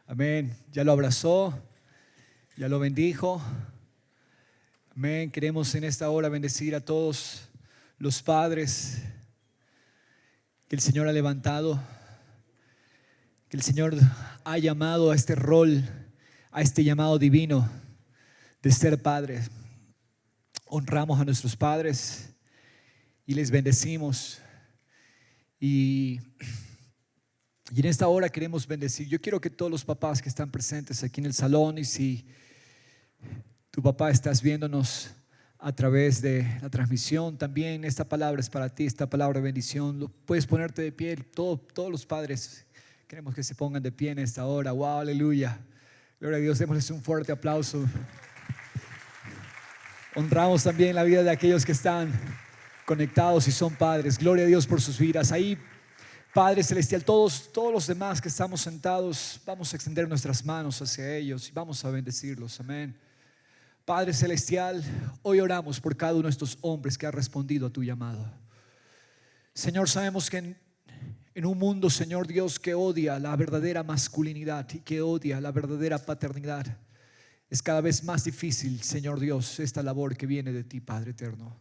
Amén. Ya lo abrazó, ya lo bendijo. Amén. Queremos en esta hora bendecir a todos los padres que el Señor ha levantado, que el Señor ha llamado a este rol, a este llamado divino de ser padres. Honramos a nuestros padres y les bendecimos. Y en esta hora queremos bendecir. Yo quiero que todos los papás que están presentes aquí en el salón, y si tu papá estás viéndonos a través de la transmisión, también esta palabra es para ti, esta palabra de bendición. Puedes ponerte de pie. Todos los padres queremos que se pongan de pie en esta hora. Wow, aleluya. Gloria a Dios, démosles un fuerte aplauso. Honramos también la vida de aquellos que están conectados y son padres. Gloria a Dios por sus vidas. Ahí, Padre Celestial, todos los demás que estamos sentados, vamos a extender nuestras manos hacia ellos y vamos a bendecirlos. Amén. Padre Celestial, hoy oramos por cada uno de estos hombres que ha respondido a tu llamado. Señor, sabemos que en un mundo, Señor Dios, que odia la verdadera masculinidad y que odia la verdadera paternidad, es cada vez más difícil, Señor Dios, esta labor que viene de ti, Padre eterno.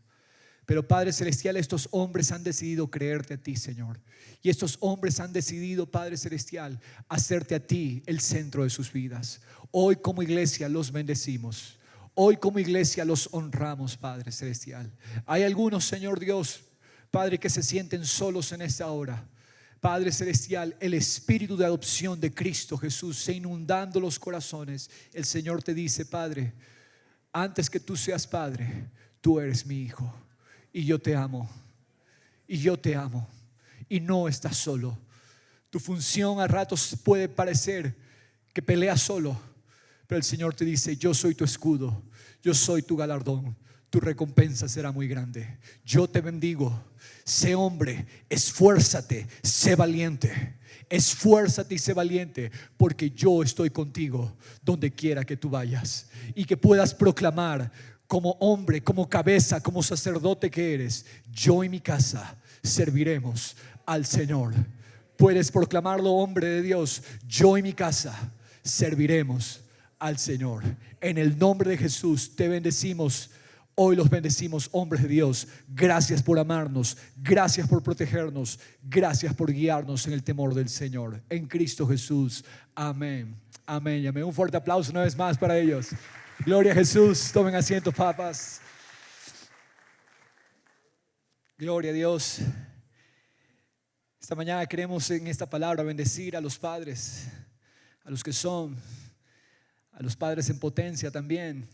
Pero Padre Celestial, estos hombres han decidido creerte a ti, Señor. Y estos hombres han decidido, Padre Celestial, hacerte a ti el centro de sus vidas. Hoy como iglesia los bendecimos. Hoy como iglesia los honramos, Padre Celestial. Hay algunos, Señor Dios, Padre, que se sienten solos en esta hora. Padre Celestial, el espíritu de adopción de Cristo Jesús se inundando los corazones. El Señor te dice: Padre, antes que tú seas padre, tú eres mi hijo. Y yo te amo. Y yo te amo. Y no estás solo. Tu función a ratos puede parecer que peleas solo, pero el Señor te dice: yo soy tu escudo, yo soy tu galardón, tu recompensa será muy grande. Yo te bendigo. Sé hombre, esfuérzate, sé valiente. Esfuérzate y sé valiente, porque yo estoy contigo donde quiera que tú vayas. Y que puedas proclamar como hombre, como cabeza, como sacerdote que eres: yo y mi casa serviremos al Señor. Puedes proclamarlo, hombre de Dios: yo y mi casa serviremos al Señor. En el nombre de Jesús te bendecimos. Hoy los bendecimos, hombres de Dios. Gracias por amarnos, gracias por protegernos, gracias por guiarnos en el temor del Señor. En Cristo Jesús, amén. Amén y amén. Un fuerte aplauso una vez más para ellos. Gloria a Jesús. Tomen asiento, papas. Gloria a Dios. Esta mañana queremos en esta palabra bendecir a los padres, a los que son, a los padres en potencia también.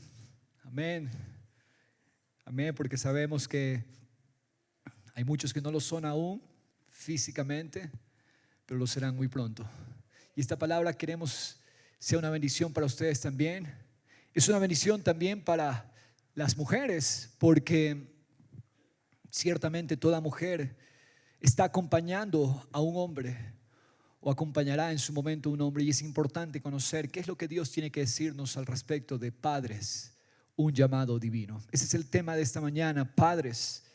Amén. Amén, porque sabemos que hay muchos que no lo son aún físicamente, pero lo serán muy pronto. Y esta palabra queremos sea una bendición para ustedes también. Es una bendición también para las mujeres, porque ciertamente toda mujer está acompañando a un hombre o acompañará en su momento a un hombre, y es importante conocer qué es lo que Dios tiene que decirnos al respecto de padres, un llamado divino. Ese es el tema de esta mañana: padres,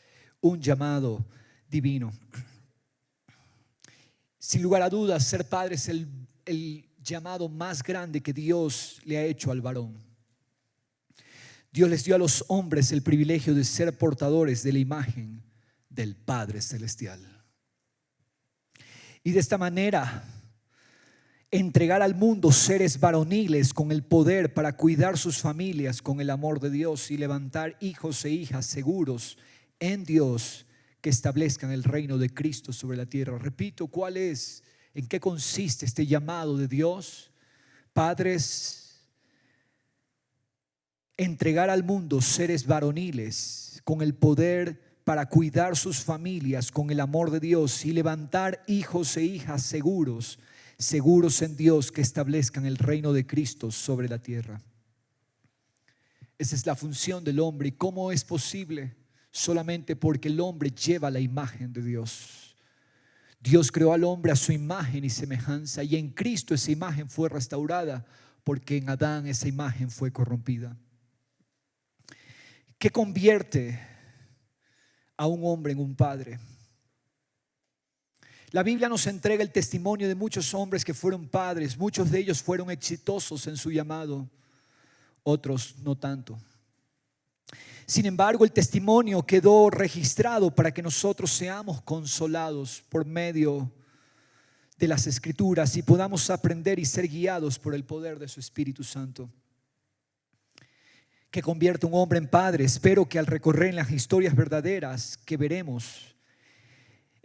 un llamado divino. Sin lugar a dudas, ser padre es el llamado más grande que Dios le ha hecho al varón. Dios les dio a los hombres el privilegio de ser portadores de la imagen del Padre Celestial. Y de esta manera entregar al mundo seres varoniles con el poder para cuidar sus familias con el amor de Dios y levantar hijos e hijas seguros en Dios que establezcan el reino de Cristo sobre la tierra. Repito, ¿cuál es? ¿En qué consiste este llamado de Dios? Padres, entregar al mundo seres varoniles con el poder para cuidar sus familias con el amor de Dios y levantar hijos e hijas seguros en Dios que establezcan el reino de Cristo sobre la tierra. Esa es la función del hombre. ¿Y cómo es posible? Solamente porque el hombre lleva la imagen de Dios. Dios creó al hombre a su imagen y semejanza, y en Cristo esa imagen fue restaurada, porque en Adán esa imagen fue corrompida. ¿Qué convierte a un hombre en un padre? La Biblia nos entrega el testimonio de muchos hombres que fueron padres. Muchos de ellos fueron exitosos en su llamado, otros no tanto. Sin embargo, el testimonio quedó registrado para que nosotros seamos consolados por medio de las Escrituras y podamos aprender y ser guiados por el poder de su Espíritu Santo, que convierte a un hombre en padre. Espero que al recorrer las historias verdaderas que veremos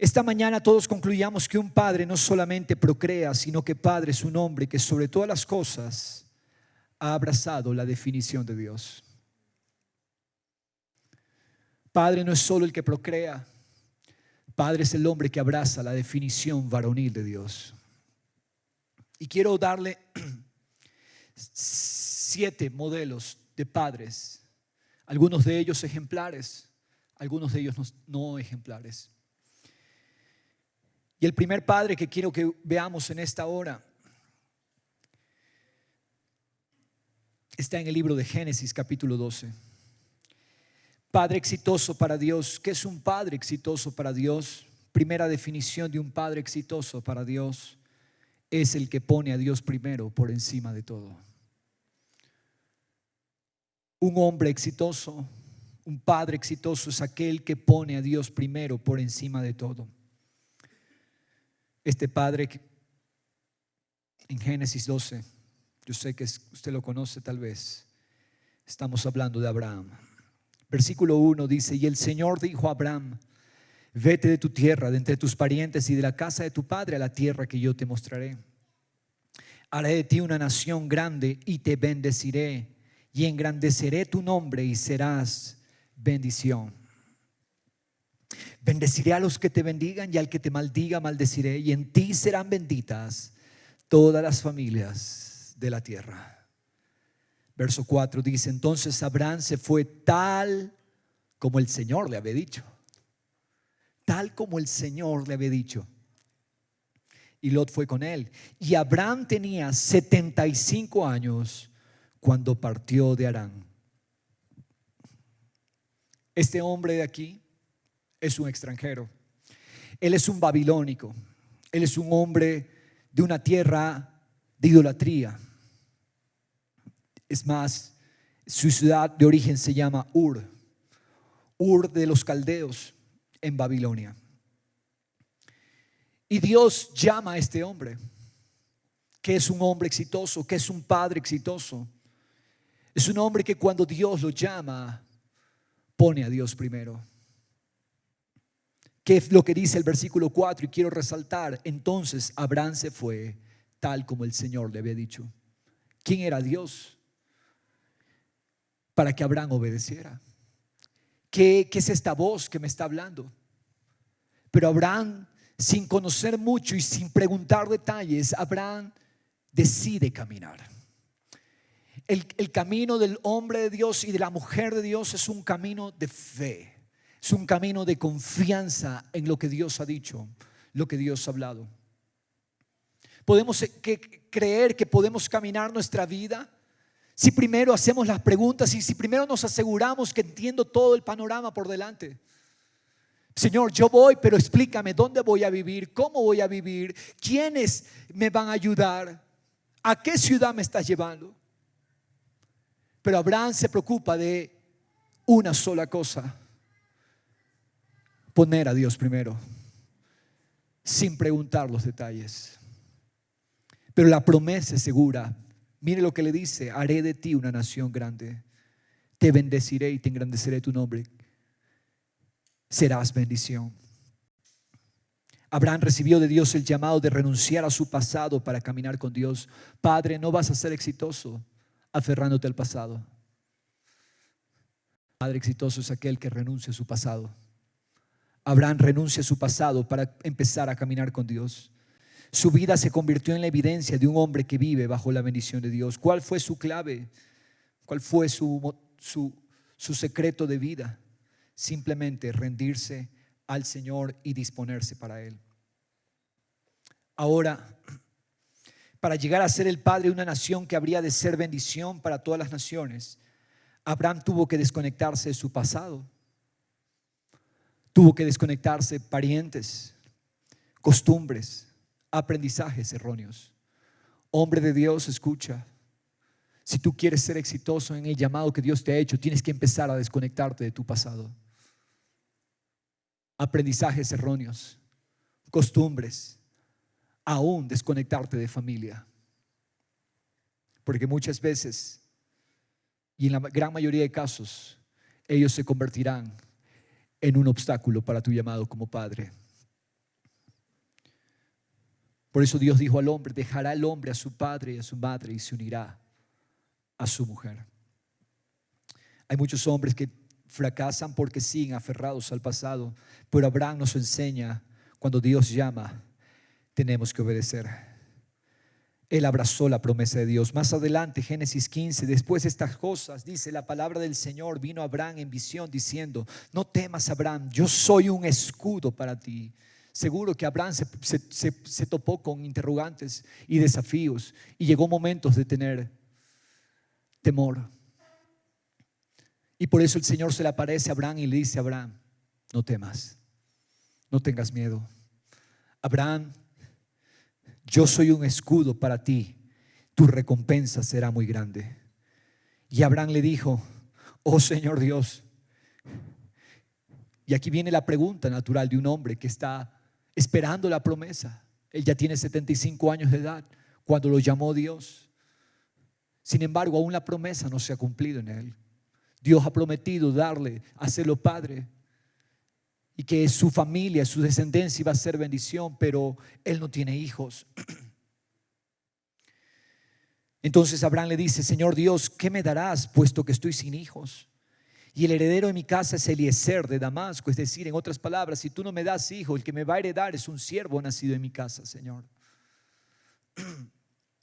esta mañana todos concluyamos que un padre no solamente procrea, sino que padre es un hombre que sobre todas las cosas ha abrazado la definición de Dios. Padre no es solo el que procrea, padre es el hombre que abraza la definición varonil de Dios. Y quiero darle 7 modelos de padres, algunos de ellos ejemplares, algunos de ellos no ejemplares. Y el primer padre que quiero que veamos en esta hora está en el libro de Génesis capítulo 12. Padre exitoso para Dios. ¿Qué es un padre exitoso para Dios? Primera definición de un padre exitoso para Dios es el que pone a Dios primero por encima de todo. Un hombre exitoso, un padre exitoso es aquel que pone a Dios primero por encima de todo. Este padre en Génesis 12, yo sé que usted lo conoce tal vez, estamos hablando de Abraham. Versículo 1 dice: y el Señor dijo a Abraham: vete de tu tierra, de entre tus parientes y de la casa de tu padre a la tierra que yo te mostraré. Haré de ti una nación grande y te bendeciré y engrandeceré tu nombre y serás bendición. Bendeciré a los que te bendigan y al que te maldiga maldeciré, y en ti serán benditas todas las familias de la tierra. Verso 4 dice: entonces Abraham se fue tal como el Señor le había dicho. Tal como el Señor le había dicho. Y Lot fue con él. Y Abraham tenía 75 años cuando partió de Harán. Este hombre de aquí es un extranjero. Él es un babilónico. Él es un hombre de una tierra de idolatría. Es más, su ciudad de origen se llama Ur de los caldeos en Babilonia. Y Dios llama a este hombre, que es un hombre exitoso, que es un padre exitoso. Es un hombre que cuando Dios lo llama, pone a Dios primero. ¿Qué es lo que dice el versículo 4? Y quiero resaltar: entonces Abraham se fue tal como el Señor le había dicho. ¿Quién era Dios para que Abraham obedeciera? ¿Qué es esta voz que me está hablando? Pero Abraham, sin conocer mucho y sin preguntar detalles, Abraham decide caminar. El camino del hombre de Dios y de la mujer de Dios es un camino de fe. Es un camino de confianza en lo que Dios ha dicho, lo que Dios ha hablado. Podemos creer que podemos caminar nuestra vida si primero hacemos las preguntas y si primero nos aseguramos que entiendo todo el panorama por delante. Señor, yo voy, pero explícame dónde voy a vivir, cómo voy a vivir, quiénes me van a ayudar, a qué ciudad me estás llevando. Pero Abraham se preocupa de una sola cosa: poner a Dios primero, sin preguntar los detalles. Pero la promesa es segura. Mire lo que le dice: haré de ti una nación grande, te bendeciré y te engrandeceré tu nombre, serás bendición. Abraham recibió de Dios el llamado de renunciar a su pasado para caminar con Dios. Padre, no vas a ser exitoso aferrándote al pasado. Padre exitoso es aquel que renuncia a su pasado. Abraham renuncia a su pasado para empezar a caminar con Dios. Su vida se convirtió en la evidencia de un hombre que vive bajo la bendición de Dios. ¿Cuál fue su clave? ¿Cuál fue su secreto de vida? Simplemente rendirse al Señor y disponerse para Él. Ahora, para llegar a ser el padre de una nación que habría de ser bendición para todas las naciones, Abraham tuvo que desconectarse de su pasado. Tuvo que desconectarse parientes, costumbres, aprendizajes erróneos. Hombre de Dios, escucha. Si tú quieres ser exitoso en el llamado que Dios te ha hecho, tienes que empezar a desconectarte de tu pasado. Aprendizajes erróneos, costumbres, aún desconectarte de familia. Porque muchas veces, y en la gran mayoría de casos, ellos se convertirán en un obstáculo para tu llamado como padre. Por eso Dios dijo al hombre: dejará el hombre a su padre y a su madre y se unirá a su mujer. Hay muchos hombres que fracasan porque siguen aferrados al pasado, pero Abraham nos enseña: cuando Dios llama, tenemos que obedecer. Él abrazó la promesa de Dios. Más adelante, Génesis 15, después de estas cosas, dice: la palabra del Señor vino a Abraham en visión diciendo: no temas, Abraham, yo soy un escudo para ti. Seguro que Abraham se topó con interrogantes y desafíos y llegó momentos de tener temor. Y por eso el Señor se le aparece a Abraham y le dice: Abraham, no temas, no tengas miedo. Abraham, yo soy un escudo para ti, tu recompensa será muy grande. Y Abraham le dijo: oh Señor Dios. Y aquí viene la pregunta natural de un hombre que está esperando la promesa. Él ya tiene 75 años de edad cuando lo llamó Dios. Sin embargo, aún la promesa no se ha cumplido en él. Dios ha prometido darle, hacerlo padre, y que su familia, su descendencia iba a ser bendición, pero él no tiene hijos. Entonces Abraham le dice: Señor Dios, ¿qué me darás puesto que estoy sin hijos? Y el heredero de mi casa es Eliezer de Damasco. Es decir, en otras palabras, si tú no me das hijo, el que me va a heredar es un siervo nacido en mi casa, Señor.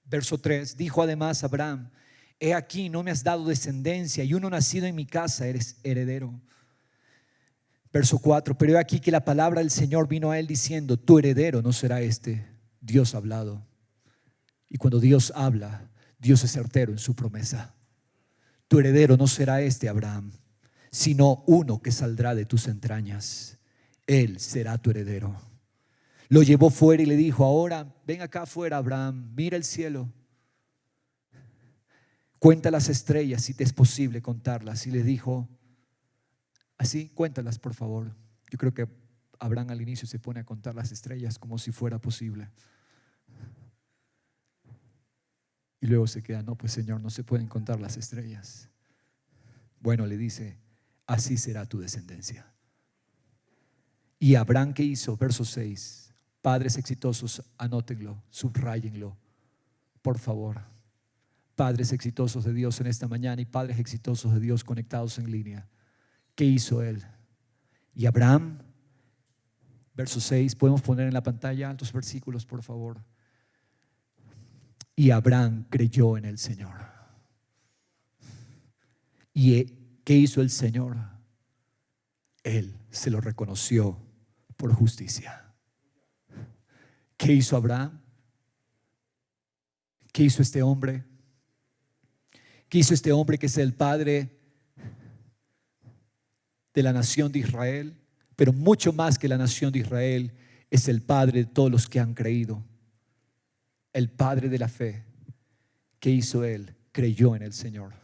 Verso 3, dijo además Abraham: he aquí, no me has dado descendencia y uno nacido en mi casa eres heredero. Verso 4, pero he aquí que la palabra del Señor vino a él diciendo: tu heredero no será este. Dios ha hablado. Y cuando Dios habla, Dios es certero en su promesa. Tu heredero no será este, Abraham, sino uno que saldrá de tus entrañas. Él será tu heredero. Lo llevó fuera y le dijo: ahora ven acá afuera, Abraham, mira el cielo, cuenta las estrellas si te es posible contarlas. Y le dijo: así, cuéntalas por favor. Yo creo que Abraham al inicio se pone a contar las estrellas como si fuera posible. Y luego se queda: no, pues Señor, no se pueden contar las estrellas. Bueno, le dice: así será tu descendencia. Y Abraham, ¿qué hizo? Verso 6. Padres exitosos, anótenlo, subrayenlo, por favor. Padres exitosos de Dios en esta mañana y padres exitosos de Dios conectados en línea. ¿Qué hizo él? Y Abraham, verso 6, podemos poner en la pantalla altos versículos, por favor. Y Abraham creyó en el Señor. ¿Y qué hizo el Señor? Él se lo reconoció por justicia. ¿Qué hizo Abraham? ¿Qué hizo este hombre? ¿Qué hizo este hombre que es el padre de la nación de Israel? Pero mucho más que la nación de Israel, es el padre de todos los que han creído. El padre de la fe. ¿Qué hizo él? Creyó en el Señor.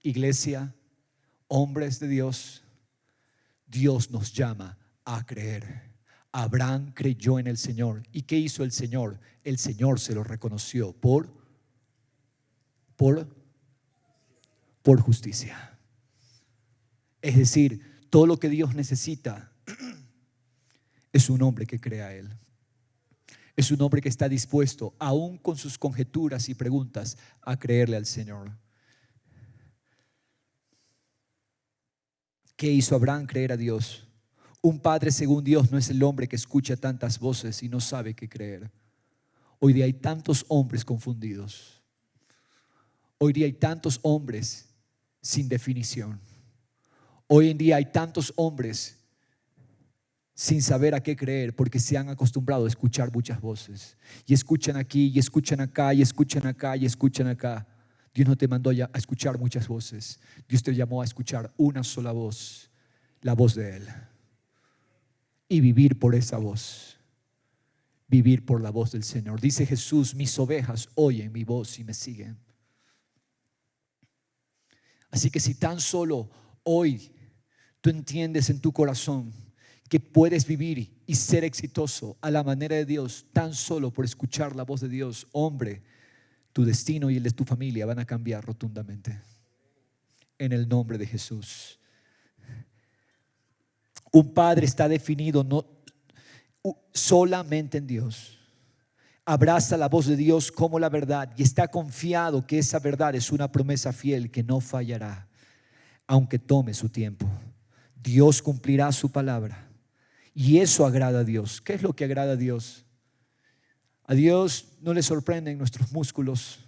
Iglesia, hombres de Dios, Dios nos llama a creer. Abraham creyó en el Señor. ¿Y qué hizo el Señor? El Señor se lo reconoció por justicia. Es decir, todo lo que Dios necesita es un hombre que crea a Él. Es un hombre que está dispuesto, aún con sus conjeturas y preguntas, a creerle al Señor. ¿Qué hizo Abraham? Creer a Dios. Un padre según Dios no es el hombre que escucha tantas voces y no sabe qué creer. Hoy día hay tantos hombres confundidos. Hoy día hay tantos hombres sin definición. Hoy en día hay tantos hombres sin saber a qué creer porque se han acostumbrado a escuchar muchas voces. Y escuchan aquí, y escuchan acá, y escuchan acá, y escuchan acá. Dios no te mandó a escuchar muchas voces. Dios te llamó a escuchar una sola voz, la voz de Él. Y vivir por esa voz. vivir por la voz del Señor. Dice Jesús: mis ovejas oyen mi voz y me siguen. Así que si tan solo hoy tú entiendes en tu corazón que puedes vivir y ser exitoso a la manera de Dios, tan solo por escuchar la voz de Dios, hombre, tu destino y el de tu familia van a cambiar rotundamente. En el nombre de Jesús. Un padre está definido no solamente en Dios. Abraza la voz de Dios como la verdad y está confiado que esa verdad es una promesa fiel que no fallará, aunque tome su tiempo. Dios cumplirá su palabra y eso agrada a Dios. ¿Qué es lo que agrada a Dios? A Dios no le sorprenden nuestros músculos,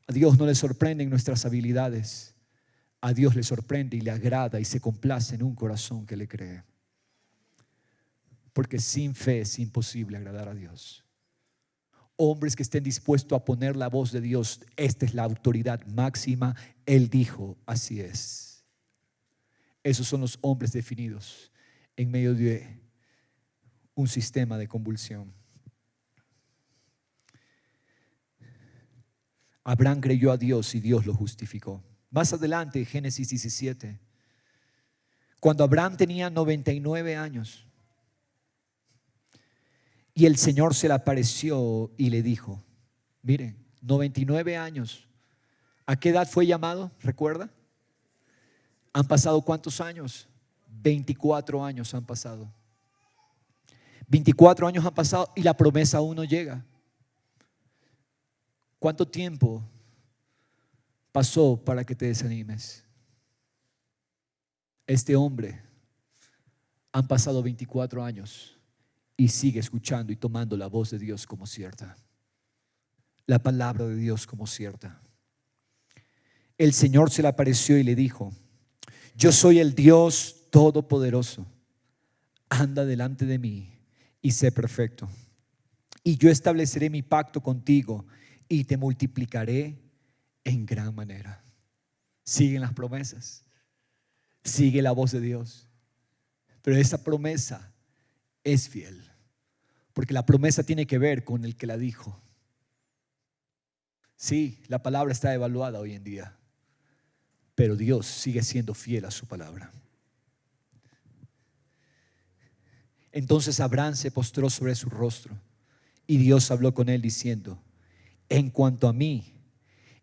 a Dios no le sorprenden nuestras habilidades. A Dios le sorprende y le agrada y se complace en un corazón que le cree. Porque sin fe es imposible agradar a Dios. Hombres que estén dispuestos a poner la voz de Dios, esta es la autoridad máxima. Él dijo, así es. Esos son los hombres definidos en medio de un sistema de convulsión. Abraham creyó a Dios y Dios lo justificó. Más adelante, Génesis 17, cuando Abraham tenía 99 años y el Señor se le apareció y le dijo, miren, 99 años, ¿a qué edad fue llamado? ¿Recuerda? ¿Han pasado cuántos años? 24 años han pasado. 24 años han pasado y la promesa aún no llega. ¿Cuánto tiempo pasó para que te desanimes? Este hombre, han pasado 24 años y sigue escuchando y tomando la voz de Dios como cierta, la palabra de Dios como cierta. El Señor se le apareció y le dijo, yo soy el Dios todopoderoso, anda delante de mí y sé perfecto, y yo estableceré mi pacto contigo y te multiplicaré en gran manera. Siguen las promesas, sigue la voz de Dios, pero esa promesa es fiel, porque la promesa tiene que ver con el que la dijo. Sí, la palabra está evaluada hoy en día, pero Dios sigue siendo fiel a su palabra. Entonces Abraham se postró sobre su rostro y Dios habló con él diciendo, en cuanto a mí,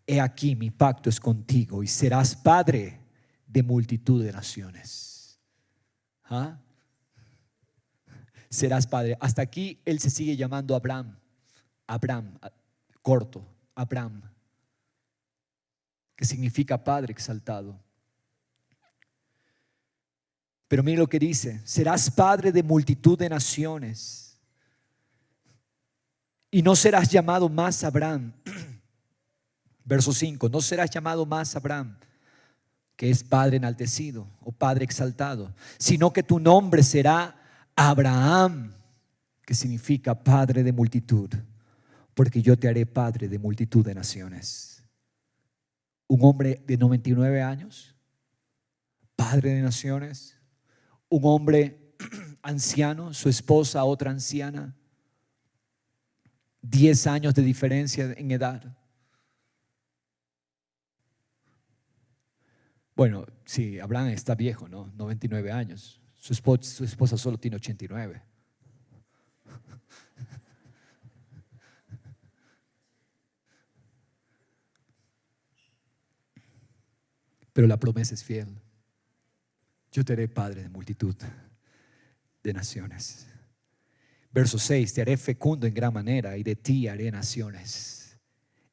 he aquí mi pacto es contigo y serás padre de multitud de naciones. ¿Ah? Serás padre. Hasta aquí él se sigue llamando Abraham. Abraham, corto, Abraham, que significa padre exaltado. Pero mire lo que dice, serás padre de multitud de naciones y no serás llamado más Abraham. Verso 5, no serás llamado más Abraham, que es padre enaltecido o padre exaltado, sino que tu nombre será Abraham, que significa padre de multitud, porque yo te haré padre de multitud de naciones. Un hombre de 99 años, padre de naciones. Un hombre anciano, su esposa otra anciana, 10 años de diferencia en edad. Bueno, sí, Abraham está viejo, ¿no? 99 años. Su esposa solo tiene 89. Pero la promesa es fiel. Yo te haré padre de multitud de naciones. Verso 6, te haré fecundo en gran manera y de ti haré naciones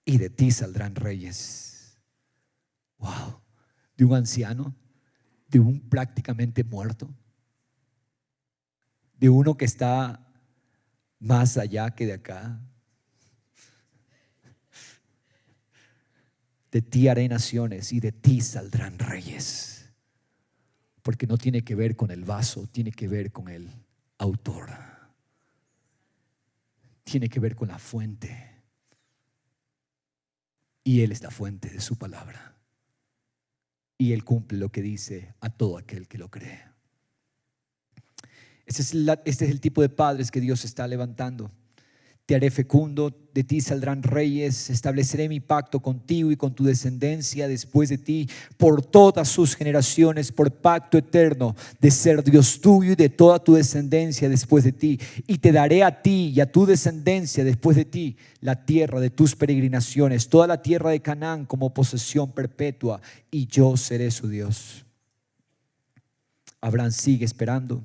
y de ti saldrán reyes. Wow, de un anciano, de un prácticamente muerto, de uno que está más allá que de acá. De ti haré naciones y de ti saldrán reyes. Porque no tiene que ver con el vaso, tiene que ver con el autor. Tiene que ver con la fuente. Y Él es la fuente de su palabra. Y Él cumple lo que dice a todo aquel que lo cree. Este es el tipo de padres que Dios está levantando. Te haré fecundo, de ti saldrán reyes, estableceré mi pacto contigo y con tu descendencia después de ti por todas sus generaciones, por pacto eterno de ser Dios tuyo y de toda tu descendencia después de ti. Y te daré a ti y a tu descendencia después de ti la tierra de tus peregrinaciones, toda la tierra de Canaán como posesión perpetua, y yo seré su Dios. Abraham sigue esperando,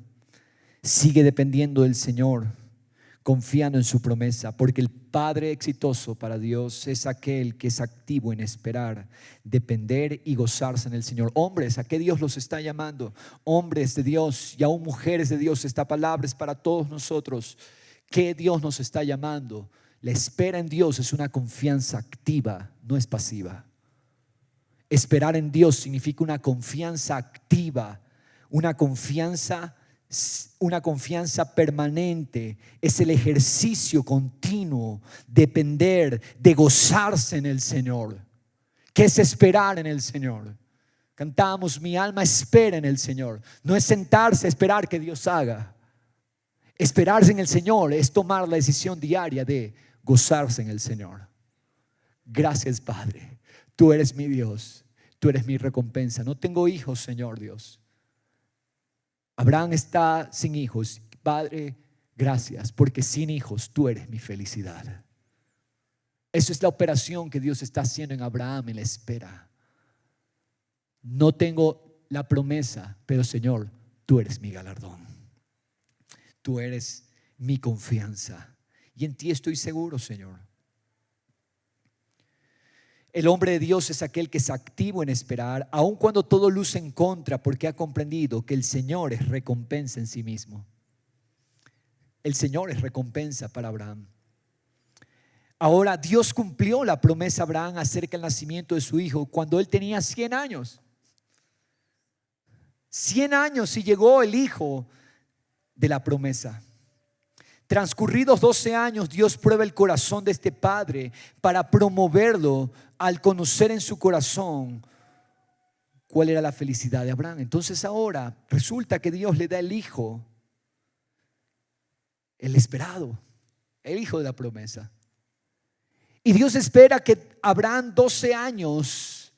sigue dependiendo del Señor, confiando en su promesa, porque el padre exitoso para Dios es aquel que es activo en esperar, depender y gozarse en el Señor. Hombres, ¿a qué Dios los está llamando? Hombres de Dios y aún mujeres de Dios. Esta palabra es para todos nosotros. ¿Qué Dios nos está llamando? La espera en Dios es una confianza activa, no es pasiva. Esperar en Dios significa una confianza activa, una confianza permanente. Es el ejercicio continuo, depender, de gozarse en el Señor. ¿Qué es esperar en el Señor? Cantamos, mi alma espera en el Señor. No es sentarse a esperar que Dios haga. Esperarse en el Señor es tomar la decisión diaria de gozarse en el Señor. Gracias, Padre. Tú eres mi Dios, tú eres mi recompensa. No tengo hijos, Señor Dios. Abraham está sin hijos. Padre, gracias, porque sin hijos tú eres mi felicidad. Eso es la operación que Dios está haciendo en Abraham en la espera. No tengo la promesa, pero Señor, tú eres mi galardón. Tú eres mi confianza. Y en ti estoy seguro, Señor. El hombre de Dios es aquel que es activo en esperar, aun cuando todo luce en contra, porque ha comprendido que el Señor es recompensa en sí mismo. El Señor es recompensa para Abraham. Ahora, Dios cumplió la promesa a Abraham acerca del nacimiento de su hijo cuando él tenía 100 años. 100 años y llegó el hijo de la promesa. Transcurridos 12 años, Dios prueba el corazón de este padre para promoverlo al conocer en su corazón cuál era la felicidad de Abraham. Entonces ahora resulta que Dios le da el hijo, el esperado, el hijo de la promesa. Y Dios espera que Abraham 12 años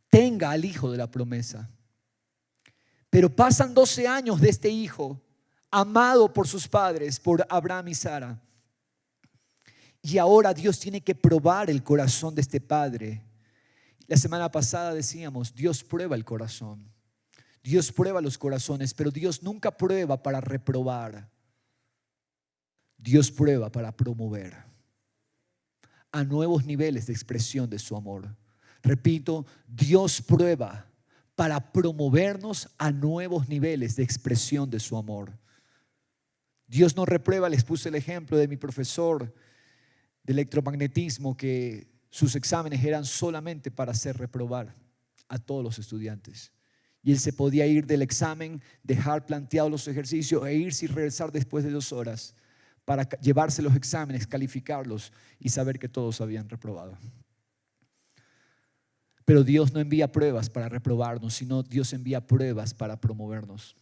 tenga al hijo de la promesa. Pero pasan 12 años de este hijo amado por sus padres, por Abraham y Sara. Y ahora Dios tiene que probar el corazón de este padre. La semana pasada decíamos, Dios prueba el corazón. Dios prueba los corazones, pero Dios nunca prueba para reprobar. Dios prueba para promover a nuevos niveles de expresión de su amor. Repito, Dios prueba para promovernos a nuevos niveles de expresión de su amor. Dios no reprueba. Les puse el ejemplo de mi profesor de electromagnetismo, que sus exámenes eran solamente para hacer reprobar a todos los estudiantes. Y él se podía ir del examen, dejar planteados los ejercicios e irse y regresar después de 2 horas para llevarse los exámenes, calificarlos y saber que todos habían reprobado. Pero Dios no envía pruebas para reprobarnos, sino Dios envía pruebas para promovernos.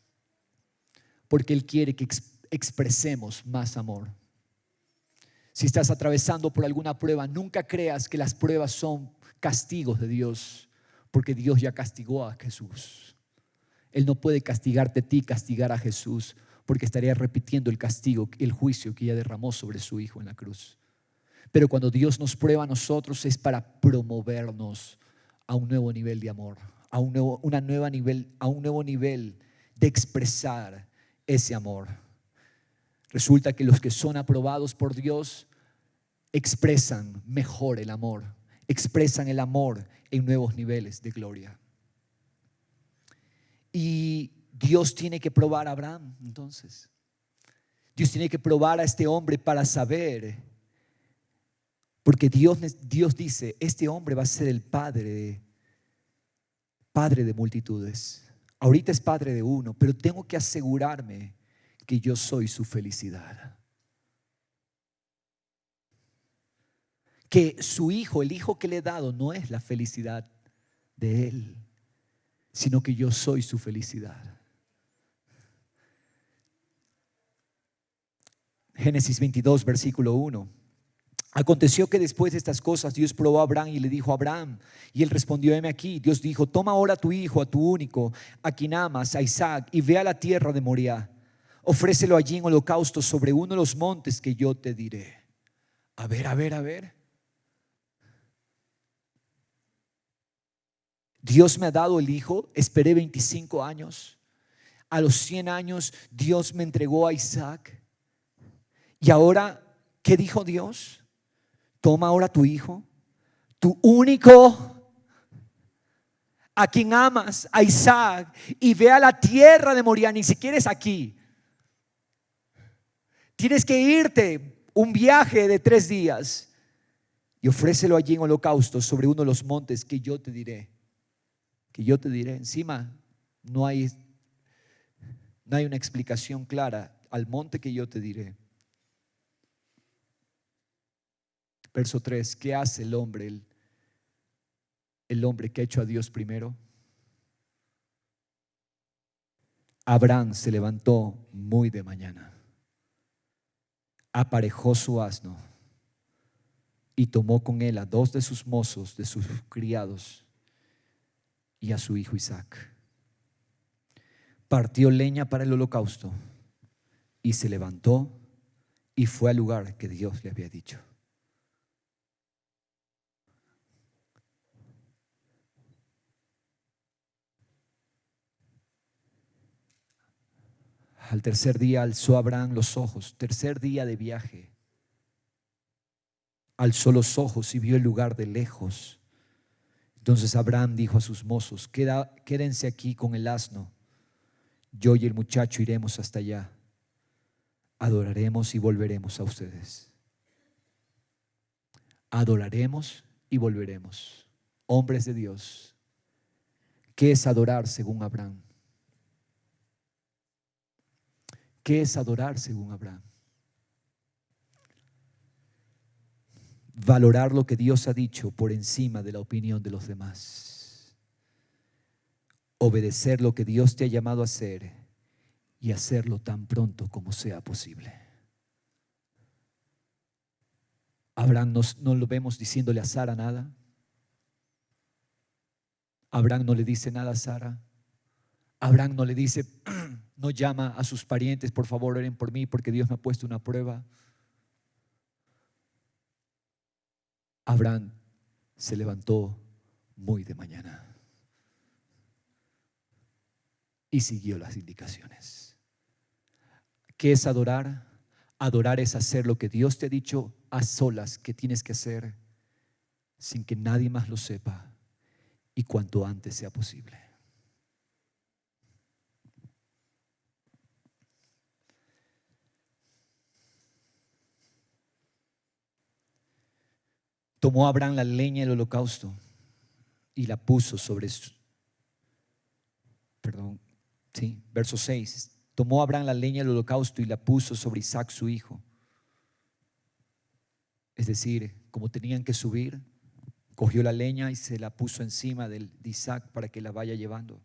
Porque Él quiere que expresemos más amor. Si estás atravesando por alguna prueba, nunca creas que las pruebas son castigos de Dios, porque Dios ya castigó a Jesús. Él no puede castigarte a ti, castigar a Jesús, porque estaría repitiendo el castigo, el juicio que ya derramó sobre su Hijo en la cruz. Pero cuando Dios nos prueba a nosotros es para promovernos a un nuevo nivel de amor, a un nuevo nivel de expresar ese amor. Resulta que los que son aprobados por Dios expresan mejor el amor, expresan el amor en nuevos niveles de gloria. Y Dios tiene que probar a Abraham, entonces. Dios tiene que probar a este hombre para saber, porque Dios dice, este hombre va a ser el padre de multitudes. Ahorita es padre de uno, pero tengo que asegurarme que yo soy su felicidad. Que su hijo, el hijo que le he dado, no es la felicidad de él, sino que yo soy su felicidad. Génesis 22, versículo 1. Aconteció que después de estas cosas Dios probó a Abraham y le dijo a Abraham, y él respondió: heme aquí. Dios dijo: toma ahora a tu hijo, a tu único, a quien amas, a Isaac, y ve a la tierra de Moriah. Ofrécelo allí en holocausto sobre uno de los montes que yo te diré. A ver, a ver, a ver. Dios me ha dado el hijo, esperé 25 años. A los 100 años Dios me entregó a Isaac. Y ahora, ¿qué dijo Dios? Toma ahora tu hijo, tu único, a quien amas, a Isaac, y ve a la tierra de Moriah. Ni siquiera es aquí. Tienes que irte un viaje de 3 días y ofrécelo allí en holocausto sobre uno de los montes que yo te diré. Que yo te diré. Encima no hay una explicación clara al monte que yo te diré. Verso 3, ¿qué hace el hombre? El hombre que ha hecho a Dios primero. Abraham se levantó muy de mañana, aparejó su asno y tomó con él a 2 de sus mozos, de sus criados, y a su hijo Isaac. Partió leña para el holocausto y se levantó y fue al lugar que Dios le había dicho. Al tercer día alzó Abraham los ojos, tercer día de viaje. Alzó los ojos y vio el lugar de lejos. Entonces Abraham dijo a sus mozos: quédense aquí con el asno. Yo y el muchacho iremos hasta allá. Adoraremos y volveremos a ustedes. Adoraremos y volveremos. Hombres de Dios, ¿qué es adorar según Abraham? ¿Qué es adorar según Abraham? Valorar lo que Dios ha dicho por encima de la opinión de los demás. Obedecer lo que Dios te ha llamado a hacer y hacerlo tan pronto como sea posible. Abraham no lo vemos diciéndole a Sara nada. Abraham no le dice nada a Sara. Abraham no le dice, no llama a sus parientes: por favor oren por mí porque Dios me ha puesto una prueba. Abraham se levantó muy de mañana y siguió las indicaciones. ¿Qué es adorar? Adorar es hacer lo que Dios te ha dicho a solas que tienes que hacer, sin que nadie más lo sepa y cuanto antes sea posible. Tomó Abraham la leña del holocausto y la puso sobre verso 6. Tomó Abraham la leña del holocausto y la puso sobre Isaac su hijo. Es decir, como tenían que subir, cogió la leña y se la puso encima de Isaac para que la vaya llevando.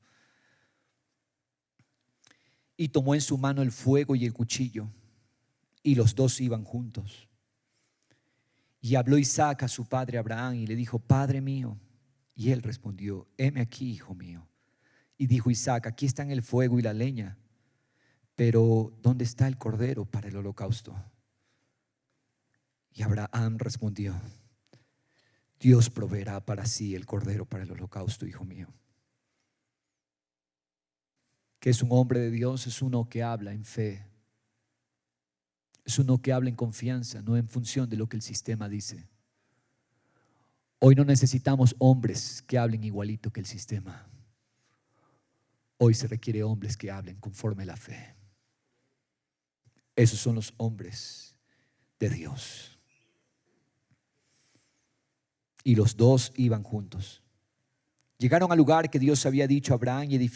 Y tomó en su mano el fuego y el cuchillo, y los 2 iban juntos. Y habló Isaac a su padre Abraham y le dijo: Padre mío. Y él respondió: heme aquí, hijo mío. Y dijo Isaac: aquí están el fuego y la leña, pero ¿dónde está el cordero para el holocausto? Y Abraham respondió: Dios proveerá para sí el cordero para el holocausto, hijo mío. Que es un hombre de Dios, es uno que habla en fe. Es uno que habla en confianza, no en función de lo que el sistema dice. Hoy no necesitamos hombres que hablen igualito que el sistema. Hoy se requiere hombres que hablen conforme a la fe. Esos son los hombres de Dios. Y los 2 iban juntos. Llegaron al lugar que Dios había dicho a Abraham y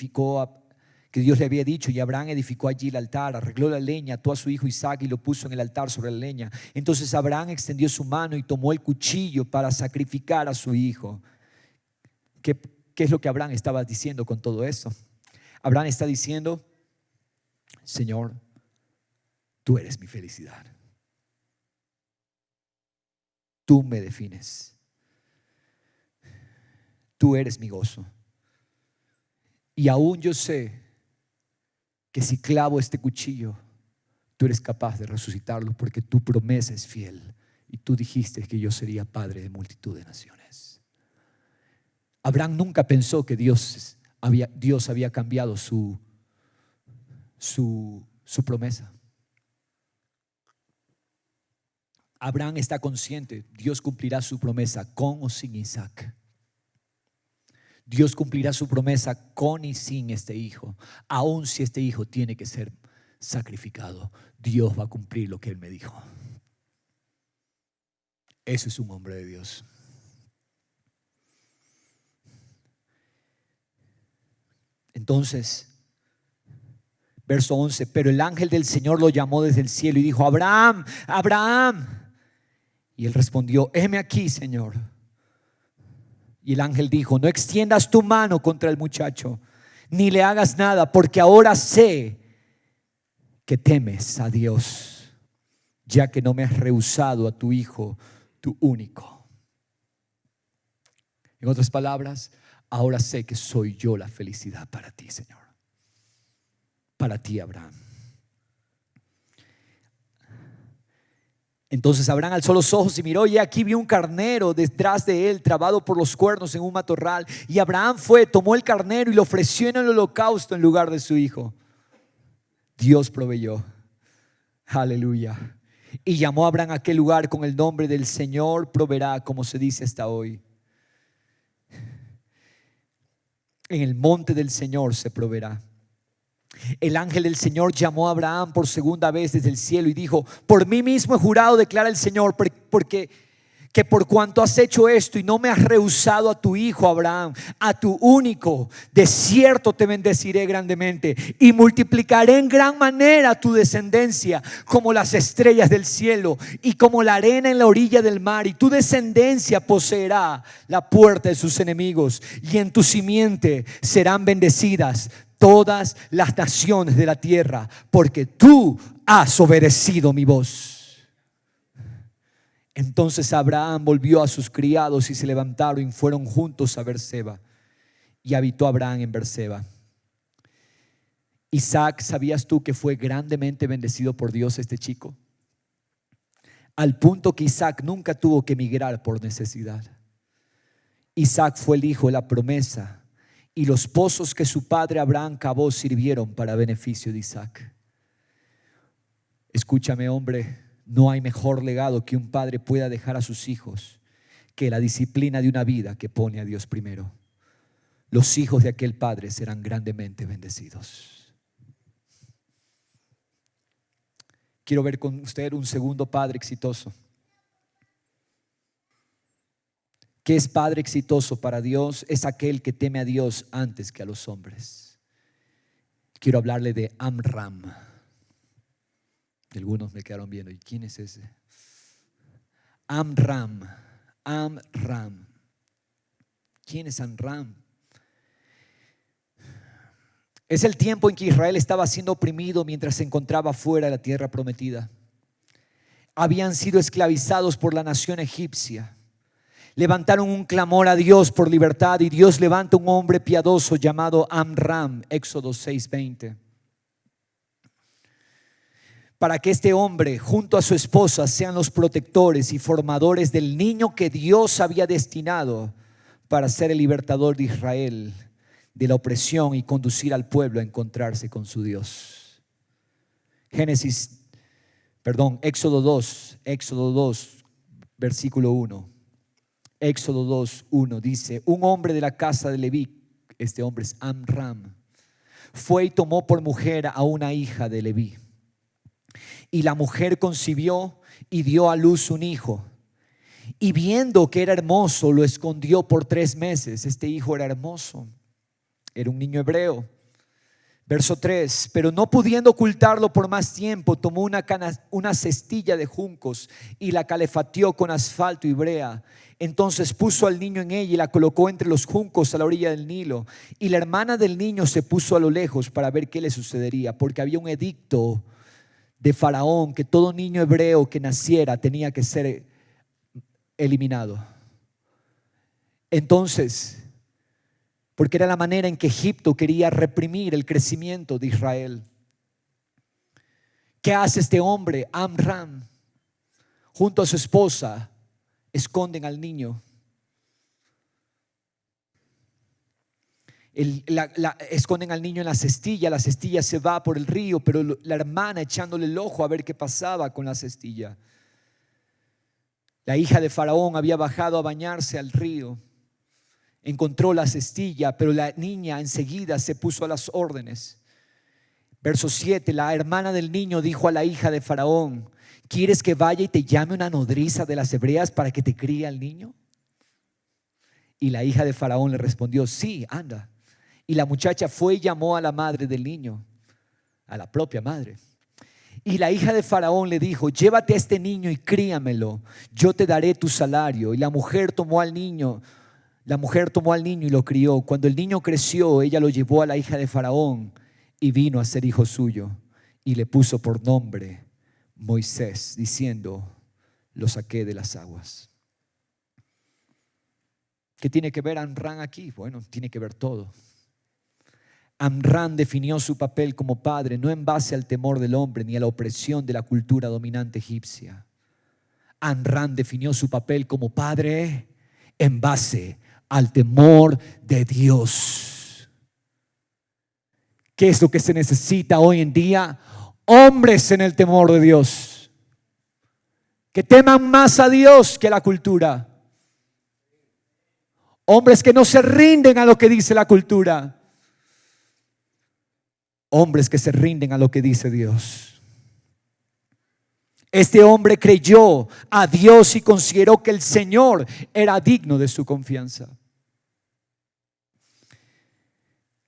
que Dios le había dicho, y Abraham edificó allí el altar, arregló la leña, ató a su hijo Isaac y lo puso en el altar sobre la leña. Entonces Abraham extendió su mano y tomó el cuchillo para sacrificar a su hijo. ¿Qué es lo que Abraham estaba diciendo con todo eso? Abraham está diciendo: Señor, tú eres mi felicidad. Tú me defines. Tú eres mi gozo. Y aún yo sé que si clavo este cuchillo, tú eres capaz de resucitarlo, porque tu promesa es fiel. Y tú dijiste que yo sería padre de multitud de naciones. Abraham nunca pensó que Dios había cambiado su promesa. Abraham está consciente, Dios cumplirá su promesa con o sin Isaac. Dios cumplirá su promesa con y sin este hijo. Aun si este hijo tiene que ser sacrificado, Dios va a cumplir lo que Él me dijo. Eso es un hombre de Dios. Entonces, verso 11, pero el ángel del Señor lo llamó desde el cielo y dijo: Abraham, Abraham. Y él respondió: heme aquí, Señor. Y el ángel dijo: no extiendas tu mano contra el muchacho, ni le hagas nada, porque ahora sé que temes a Dios, ya que no me has rehusado a tu hijo, tu único. En otras palabras, ahora sé que soy yo la felicidad para ti, Señor. Para ti, Abraham. Entonces Abraham alzó los ojos y miró, y aquí vio un carnero detrás de él, trabado por los cuernos en un matorral. Y Abraham fue, tomó el carnero y lo ofreció en el holocausto en lugar de su hijo. Dios proveyó. Aleluya. Y llamó a Abraham a aquel lugar con el nombre del Señor proveerá, como se dice hasta hoy. En el monte del Señor se proveerá. El ángel del Señor llamó a Abraham por segunda vez desde el cielo y dijo: por mí mismo he jurado, declara el Señor, porque que por cuanto has hecho esto y no me has rehusado a tu hijo Abraham, a tu único, de cierto te bendeciré grandemente y multiplicaré en gran manera tu descendencia como las estrellas del cielo y como la arena en la orilla del mar, y tu descendencia poseerá la puerta de sus enemigos, y en tu simiente serán bendecidas todas las naciones de la tierra, porque tú has obedecido mi voz. Entonces Abraham volvió a sus criados y se levantaron y fueron juntos a Berseba, y habitó Abraham en Berseba. Isaac, ¿sabías tú que fue grandemente bendecido por Dios este chico? Al punto que Isaac nunca tuvo que emigrar por necesidad. Isaac fue el hijo de la promesa, y los pozos que su padre Abraham cavó sirvieron para beneficio de Isaac. Escúchame, hombre, no hay mejor legado que un padre pueda dejar a sus hijos que la disciplina de una vida que pone a Dios primero. Los hijos de aquel padre serán grandemente bendecidos. Quiero ver con usted un segundo padre exitoso. ¿Qué es padre exitoso para Dios? Es aquel que teme a Dios antes que a los hombres. Quiero hablarle de Amram. Algunos me quedaron viendo: ¿y quién es ese? Amram. Amram. ¿Quién es Amram? Es el tiempo en que Israel estaba siendo oprimido mientras se encontraba fuera de la tierra prometida. Habían sido esclavizados por la nación egipcia. Levantaron un clamor a Dios por libertad, y Dios levanta un hombre piadoso llamado Amram, Éxodo 6:20, para que este hombre junto a su esposa sean los protectores y formadores del niño que Dios había destinado para ser el libertador de Israel de la opresión y conducir al pueblo a encontrarse con su Dios. Éxodo 2, versículo 1. Éxodo 2:1 dice: un hombre de la casa de Leví, este hombre es Amram, fue y tomó por mujer a una hija de Leví. Y la mujer concibió y dio a luz un hijo. Y viendo que era hermoso, lo escondió por 3 meses. Este hijo era hermoso, era un niño hebreo. Verso 3: pero no pudiendo ocultarlo por más tiempo, tomó una cestilla de juncos y la calefateó con asfalto y brea. Entonces puso al niño en ella y la colocó entre los juncos a la orilla del Nilo. Y la hermana del niño se puso a lo lejos para ver qué le sucedería, porque había un edicto de Faraón que todo niño hebreo que naciera tenía que ser eliminado. Entonces, porque era la manera en que Egipto quería reprimir el crecimiento de Israel. ¿Qué hace este hombre? Amram, junto a su esposa, esconden al niño. Esconden al niño en la cestilla se va por el río, pero la hermana echándole el ojo a ver qué pasaba con la cestilla. La hija de Faraón había bajado a bañarse al río, encontró la cestilla, pero la niña enseguida se puso a las órdenes. Verso 7, la hermana del niño dijo a la hija de Faraón: ¿quieres que vaya y te llame una nodriza de las hebreas para que te críe al niño? Y la hija de Faraón le respondió: sí, anda. Y la muchacha fue y llamó a la madre del niño, a la propia madre. Y la hija de Faraón le dijo: llévate a este niño y críamelo, yo te daré tu salario. Y la mujer tomó al niño y lo crió. Cuando el niño creció, ella lo llevó a la hija de Faraón y vino a ser hijo suyo. Y le puso por nombre Moisés, diciendo: lo saqué de las aguas. ¿Qué tiene que ver Amram aquí? Bueno, tiene que ver todo. Amram definió su papel como padre no en base al temor del hombre ni a la opresión de la cultura dominante egipcia. Amram definió su papel como padre en base al temor de Dios. ¿Qué es lo que se necesita hoy en día? Hombres en el temor de Dios, que teman más a Dios que a la cultura. Hombres que no se rinden a lo que dice la cultura. Hombres que se rinden a lo que dice Dios. Este hombre creyó a Dios y consideró que el Señor era digno de su confianza.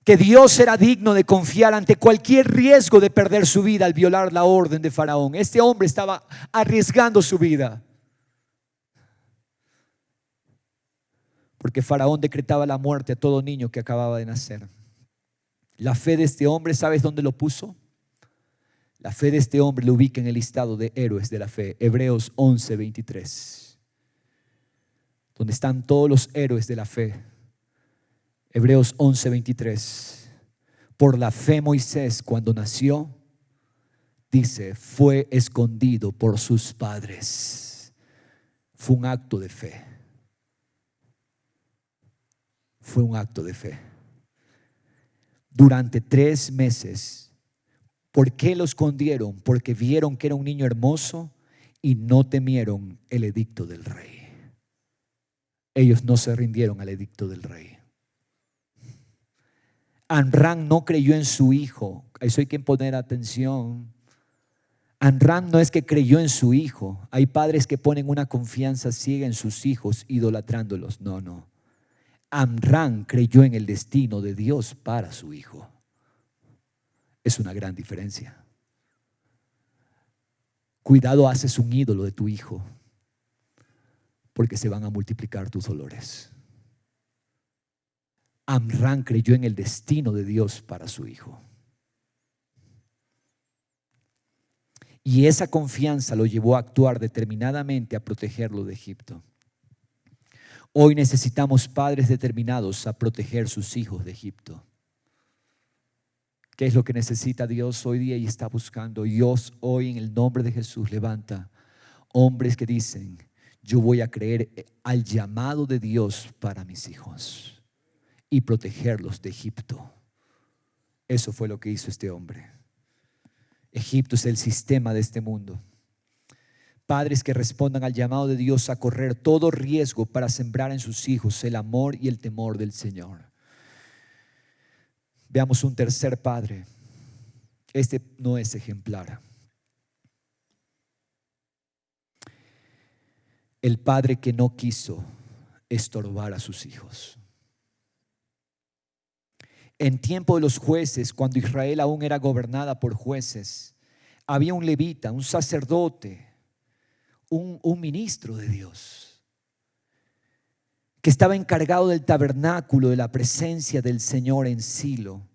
Que Dios era digno de confiar ante cualquier riesgo de perder su vida al violar la orden de Faraón. Este hombre estaba arriesgando su vida, porque Faraón decretaba la muerte a todo niño que acababa de nacer. La fe de este hombre, ¿sabes dónde lo puso? La fe de este hombre lo ubica en el listado de héroes de la fe, Hebreos 11:23, donde están todos los héroes de la fe. Hebreos 11:23. Por la fe Moisés, cuando nació, dice, fue escondido por sus padres. Fue un acto de fe. Fue un acto de fe. Durante 3 meses. ¿Por qué lo escondieron? Porque vieron que era un niño hermoso y no temieron el edicto del rey. Ellos no se rindieron al edicto del rey. Amram no creyó en su hijo. Eso hay que poner atención. Amram no es que creyó en su hijo. Hay padres que ponen una confianza ciega en sus hijos, idolatrándolos. No. Amram creyó en el destino de Dios para su hijo. Es una gran diferencia. Cuidado, haces un ídolo de tu hijo, porque se van a multiplicar tus dolores. Amram creyó en el destino de Dios para su hijo. Y esa confianza lo llevó a actuar determinadamente a protegerlo de Egipto. Hoy necesitamos padres determinados a proteger sus hijos de Egipto. ¿Qué es lo que necesita Dios hoy día y está buscando? Dios hoy en el nombre de Jesús levanta hombres que dicen: yo voy a creer al llamado de Dios para mis hijos y protegerlos de Egipto. Eso fue lo que hizo este hombre. Egipto es el sistema de este mundo. Padres que respondan al llamado de Dios a correr todo riesgo para sembrar en sus hijos el amor y el temor del Señor. Veamos un tercer padre. Este no es ejemplar. El padre que no quiso estorbar a sus hijos. En tiempo de los jueces, cuando Israel aún era gobernada por jueces, había un levita, un sacerdote, un ministro de Dios, que estaba encargado del tabernáculo de la presencia del Señor en Silo.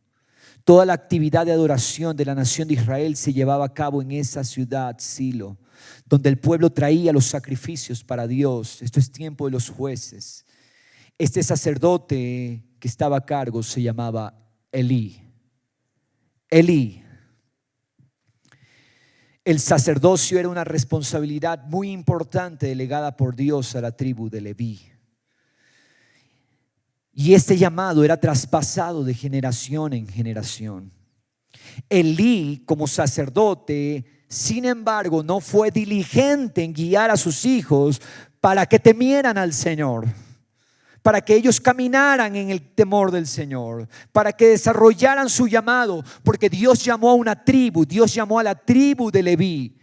Toda la actividad de adoración de la nación de Israel se llevaba a cabo en esa ciudad, Silo. donde el pueblo traía los sacrificios para Dios. Esto es tiempo de los jueces. Este sacerdote que estaba a cargo se llamaba Elí. Elí. El sacerdocio era una responsabilidad muy importante delegada por Dios a la tribu de Leví. Y este llamado era traspasado de generación en generación. Elí, como sacerdote, sin embargo, no fue diligente en guiar a sus hijos para que temieran al Señor, para que ellos caminaran en el temor del Señor, para que desarrollaran su llamado, porque Dios llamó a una tribu, Dios llamó a la tribu de Leví,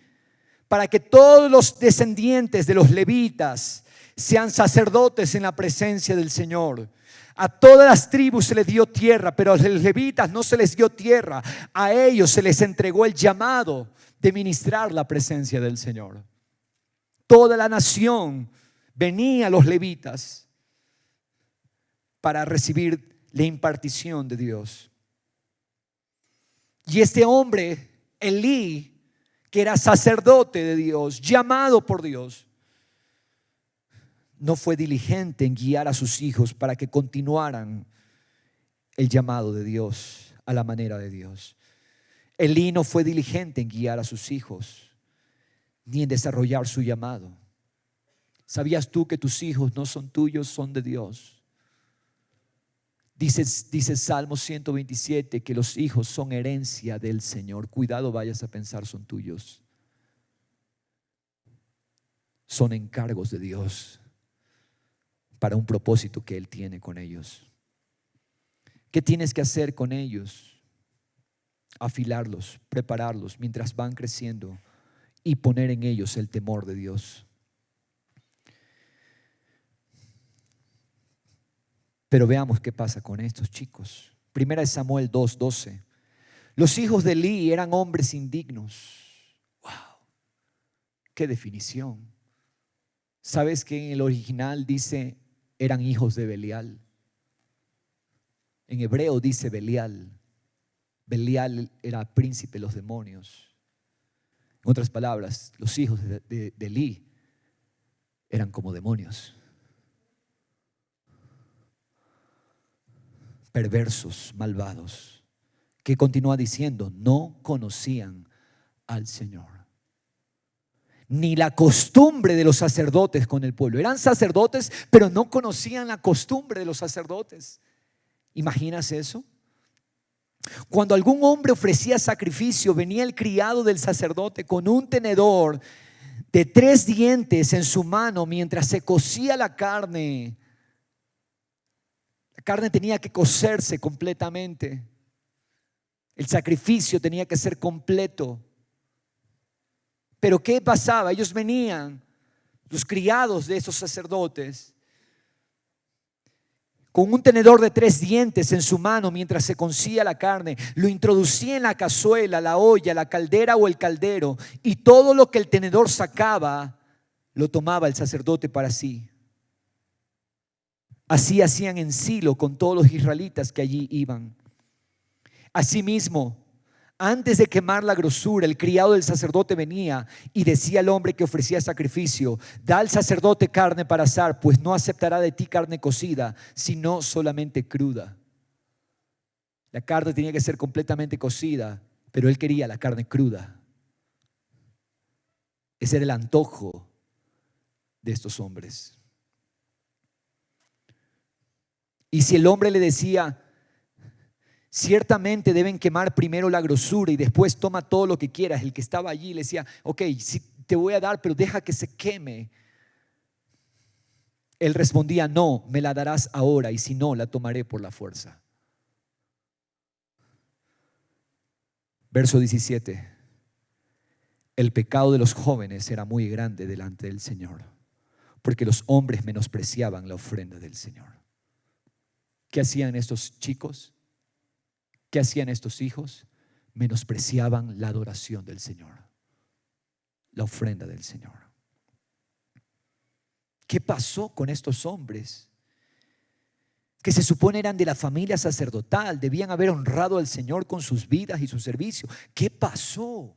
para que todos los descendientes de los levitas sean sacerdotes en la presencia del Señor. A todas las tribus se les dio tierra, pero a los levitas no se les dio tierra. A ellos se les entregó el llamado de ministrar la presencia del Señor. Toda la nación venía a los levitas para recibir la impartición de Dios. Y este hombre, Elí, que era sacerdote de Dios, llamado por Dios, no fue diligente en guiar a sus hijos para que continuaran el llamado de Dios a la manera de Dios. Elí no fue diligente en guiar a sus hijos ni en desarrollar su llamado. ¿Sabías tú que tus hijos no son tuyos, son de Dios? Dice Salmo 127 que los hijos son herencia del Señor. Cuidado, vayas a pensar son tuyos. Son encargos de Dios para un propósito que Él tiene con ellos. ¿Qué tienes que hacer con ellos? Afilarlos, prepararlos mientras van creciendo y poner en ellos el temor de Dios. Pero veamos qué pasa con estos chicos. Primera de Samuel 2:12. Los hijos de Elí eran hombres indignos. ¡Wow! ¡Qué definición! ¿Sabes que en el original dice eran hijos de Belial? En hebreo dice Belial. Belial era príncipe de los demonios. En otras palabras, los hijos de Elí eran como demonios. Perversos, malvados, que continúa diciendo, no conocían al Señor, ni la costumbre de los sacerdotes con el pueblo. Eran sacerdotes, pero no conocían la costumbre de los sacerdotes. ¿Imaginas eso? Cuando algún hombre ofrecía sacrificio, venía el criado del sacerdote con un tenedor de 3 dientes en su mano mientras se cocía la carne. La carne tenía que cocerse completamente. El sacrificio tenía que ser completo. Pero ¿qué pasaba? Ellos venían, los criados de esos sacerdotes, con un tenedor de 3 dientes en su mano mientras se cocía la carne, lo introducía en la cazuela, la olla, la caldera o el caldero, y todo lo que el tenedor sacaba lo tomaba el sacerdote para sí. Así hacían en Silo con todos los israelitas que allí iban. Asimismo, antes de quemar la grosura, el criado del sacerdote venía y decía al hombre que ofrecía sacrificio: da al sacerdote carne para asar, pues no aceptará de ti carne cocida, sino solamente cruda. La carne tenía que ser completamente cocida, pero él quería la carne cruda. Ese era el antojo de estos hombres. Y si el hombre le decía: ciertamente deben quemar primero la grosura y después toma todo lo que quieras, el que estaba allí le decía: ok, sí, te voy a dar, pero deja que se queme. Él respondía: no, me la darás ahora, y si no, la tomaré por la fuerza. Verso 17. El pecado de los jóvenes era muy grande delante del Señor, porque los hombres menospreciaban la ofrenda del Señor. ¿Qué hacían estos chicos? ¿Qué hacían estos hijos? Menospreciaban la adoración del Señor, la ofrenda del Señor. ¿Qué pasó con estos hombres que se supone eran de la familia sacerdotal? Debían haber honrado al Señor con sus vidas y su servicio. ¿Qué pasó?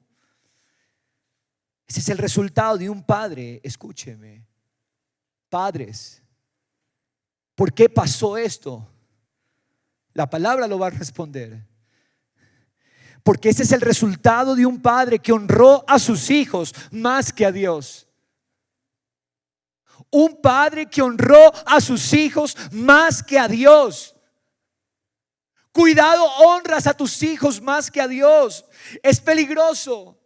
Ese es el resultado de un padre. Escúcheme, padres, ¿por qué pasó esto? La palabra lo va a responder. Porque ese es el resultado de un padre que honró a sus hijos más que a Dios. Un padre que honró a sus hijos más que a Dios. Cuidado, honras a tus hijos más que a Dios. Es peligroso.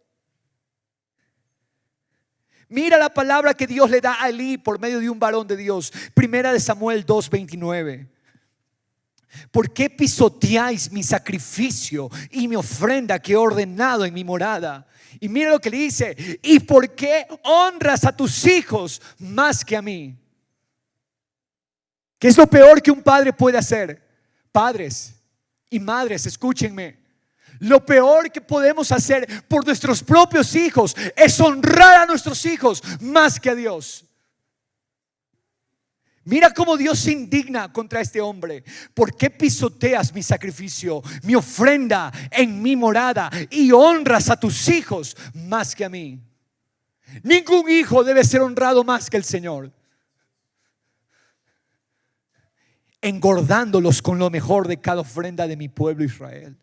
Mira la palabra que Dios le da a Elí por medio de un varón de Dios. Primera de Samuel 2:29. ¿Por qué pisoteáis mi sacrificio y mi ofrenda que he ordenado en mi morada? Y mira lo que le dice: ¿y por qué honras a tus hijos más que a mí? ¿Qué es lo peor que un padre puede hacer? Padres y madres, escúchenme. Lo peor que podemos hacer por nuestros propios hijos es honrar a nuestros hijos más que a Dios. Mira cómo Dios se indigna contra este hombre. ¿Por qué pisoteas mi sacrificio, mi ofrenda en mi morada y honras a tus hijos más que a mí? Ningún hijo debe ser honrado más que el Señor, engordándolos con lo mejor de cada ofrenda de mi pueblo Israel.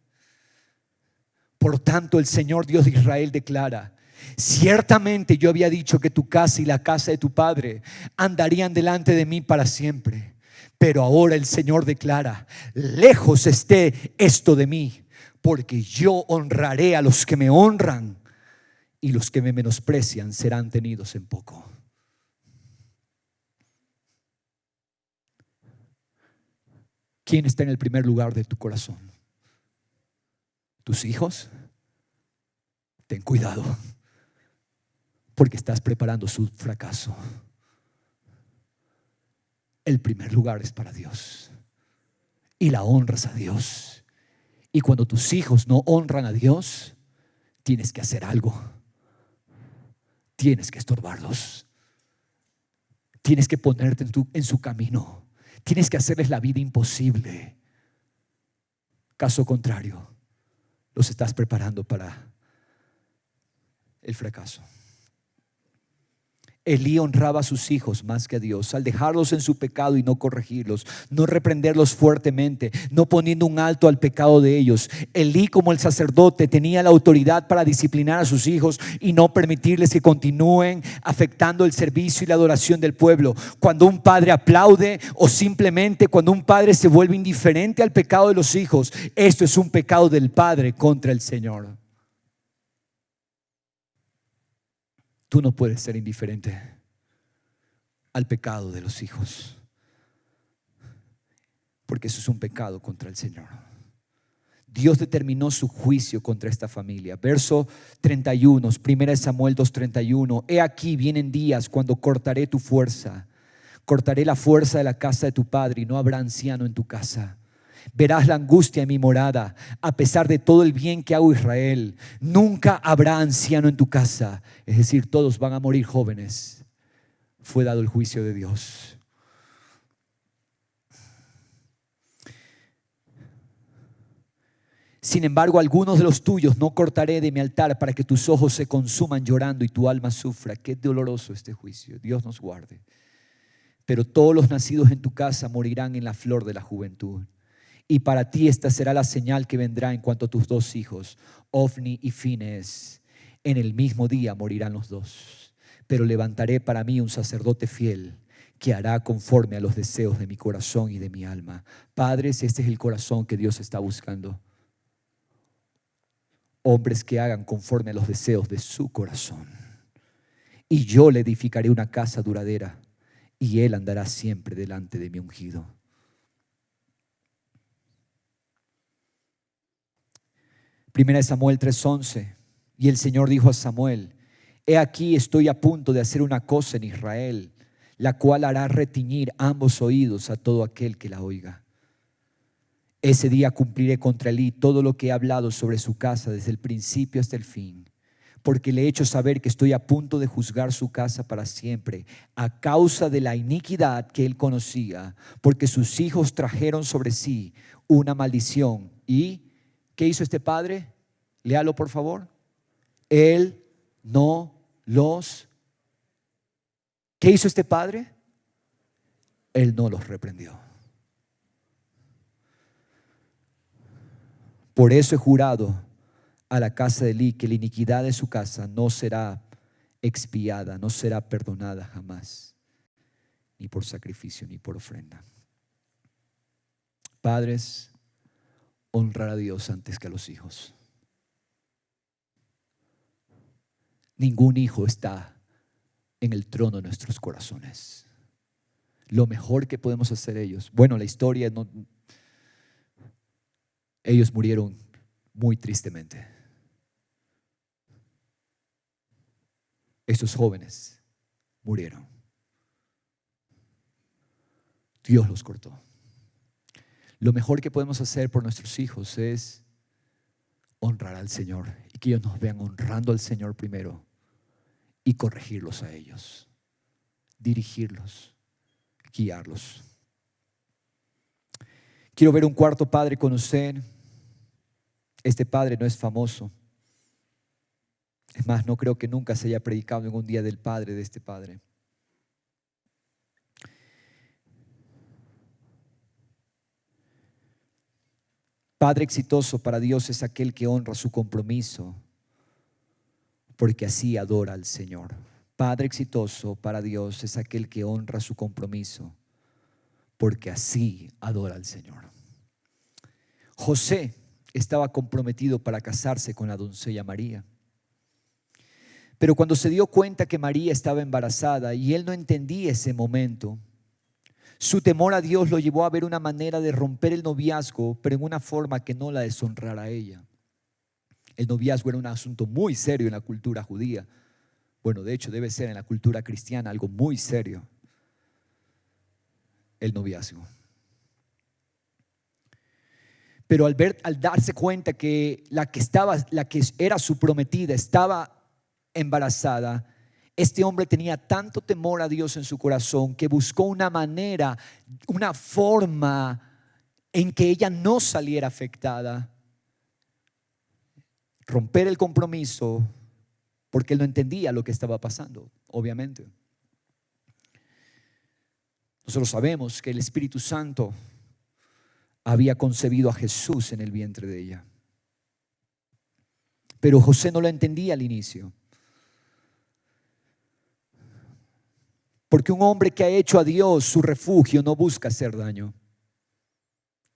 Por tanto, el Señor Dios de Israel declara: ciertamente yo había dicho que tu casa y la casa de tu padre andarían delante de mí para siempre. Pero ahora el Señor declara: lejos esté esto de mí, porque yo honraré a los que me honran, y los que me menosprecian serán tenidos en poco. ¿Quién está en el primer lugar de tu corazón? ¿Tus hijos? Ten cuidado, porque estás preparando su fracaso. El primer lugar es para Dios y la honras a Dios. Y cuando tus hijos no honran a Dios, tienes que hacer algo. Tienes que estorbarlos. Tienes que ponerte en su camino. Tienes que hacerles la vida imposible. Caso contrario, los estás preparando para el fracaso. Elí honraba a sus hijos más que a Dios al dejarlos en su pecado y no corregirlos, no reprenderlos fuertemente, no poniendo un alto al pecado de ellos. Elí, como el sacerdote, tenía la autoridad para disciplinar a sus hijos y no permitirles que continúen afectando el servicio y la adoración del pueblo. Cuando un padre aplaude o simplemente cuando un padre se vuelve indiferente al pecado de los hijos, esto es un pecado del padre contra el Señor. Tú no puedes ser indiferente al pecado de los hijos, porque eso es un pecado contra el Señor. Dios determinó su juicio contra esta familia. Verso 31, 1 Samuel 2:31. He aquí vienen días cuando cortaré tu fuerza, cortaré la fuerza de la casa de tu padre, y no habrá anciano en tu casa. Verás la angustia en mi morada, a pesar de todo el bien que hago a Israel. Nunca habrá anciano en tu casa. Es decir, todos van a morir jóvenes. Fue dado el juicio de Dios. Sin embargo, algunos de los tuyos no cortaré de mi altar, para que tus ojos se consuman llorando y tu alma sufra. Qué doloroso este juicio. Dios nos guarde. Pero todos los nacidos en tu casa morirán en la flor de la juventud. Y para ti esta será la señal que vendrá en cuanto a tus dos hijos, Ofni y Finees. En el mismo día morirán los dos. Pero levantaré para mí un sacerdote fiel, que hará conforme a los deseos de mi corazón y de mi alma. Padres, este es el corazón que Dios está buscando. Hombres que hagan conforme a los deseos de su corazón. Y yo le edificaré una casa duradera, y él andará siempre delante de mi ungido. Primera de Samuel 3:11. Y el Señor dijo a Samuel: he aquí estoy a punto de hacer una cosa en Israel, la cual hará retiñir ambos oídos a todo aquel que la oiga. Ese día cumpliré contra Elí todo lo que he hablado sobre su casa desde el principio hasta el fin, porque le he hecho saber que estoy a punto de juzgar su casa para siempre, a causa de la iniquidad que él conocía, porque sus hijos trajeron sobre sí una maldición. ¿Y qué hizo este padre? Léalo por favor. Él no ¿Qué hizo este padre? Él no los reprendió. Por eso he jurado a la casa de Elí que la iniquidad de su casa no será expiada, no será perdonada jamás, ni por sacrificio ni por ofrenda. Padres, honrar a Dios antes que a los hijos. Ningún hijo está en el trono de nuestros corazones. Lo mejor que podemos hacer ellos, bueno, la historia no, ellos murieron muy tristemente. Estos jóvenes murieron. Dios los cortó. Lo mejor que podemos hacer por nuestros hijos es honrar al Señor y que ellos nos vean honrando al Señor primero y corregirlos a ellos, dirigirlos, guiarlos. Quiero ver un cuarto padre con usted. Este padre no es famoso. Es más, no creo que nunca se haya predicado en un día del padre de este padre. Padre exitoso para Dios es aquel que honra su compromiso, porque así adora al Señor. Padre exitoso para Dios es aquel que honra su compromiso, porque así adora al Señor. José estaba comprometido para casarse con la doncella María. Pero cuando se dio cuenta que María estaba embarazada y él no entendía ese momento, su temor a Dios lo llevó a ver una manera de romper el noviazgo, pero en una forma que no la deshonrara a ella. El noviazgo era un asunto muy serio en la cultura judía. Bueno, de hecho debe ser en la cultura cristiana algo muy serio. El noviazgo. Pero al darse cuenta que la que era su prometida estaba embarazada, este hombre tenía tanto temor a Dios en su corazón que buscó una manera, una forma en que ella no saliera afectada. Romper el compromiso, porque él no entendía lo que estaba pasando, obviamente. Nosotros sabemos que el Espíritu Santo había concebido a Jesús en el vientre de ella. Pero José no lo entendía al inicio. Porque un hombre que ha hecho a Dios su refugio no busca hacer daño.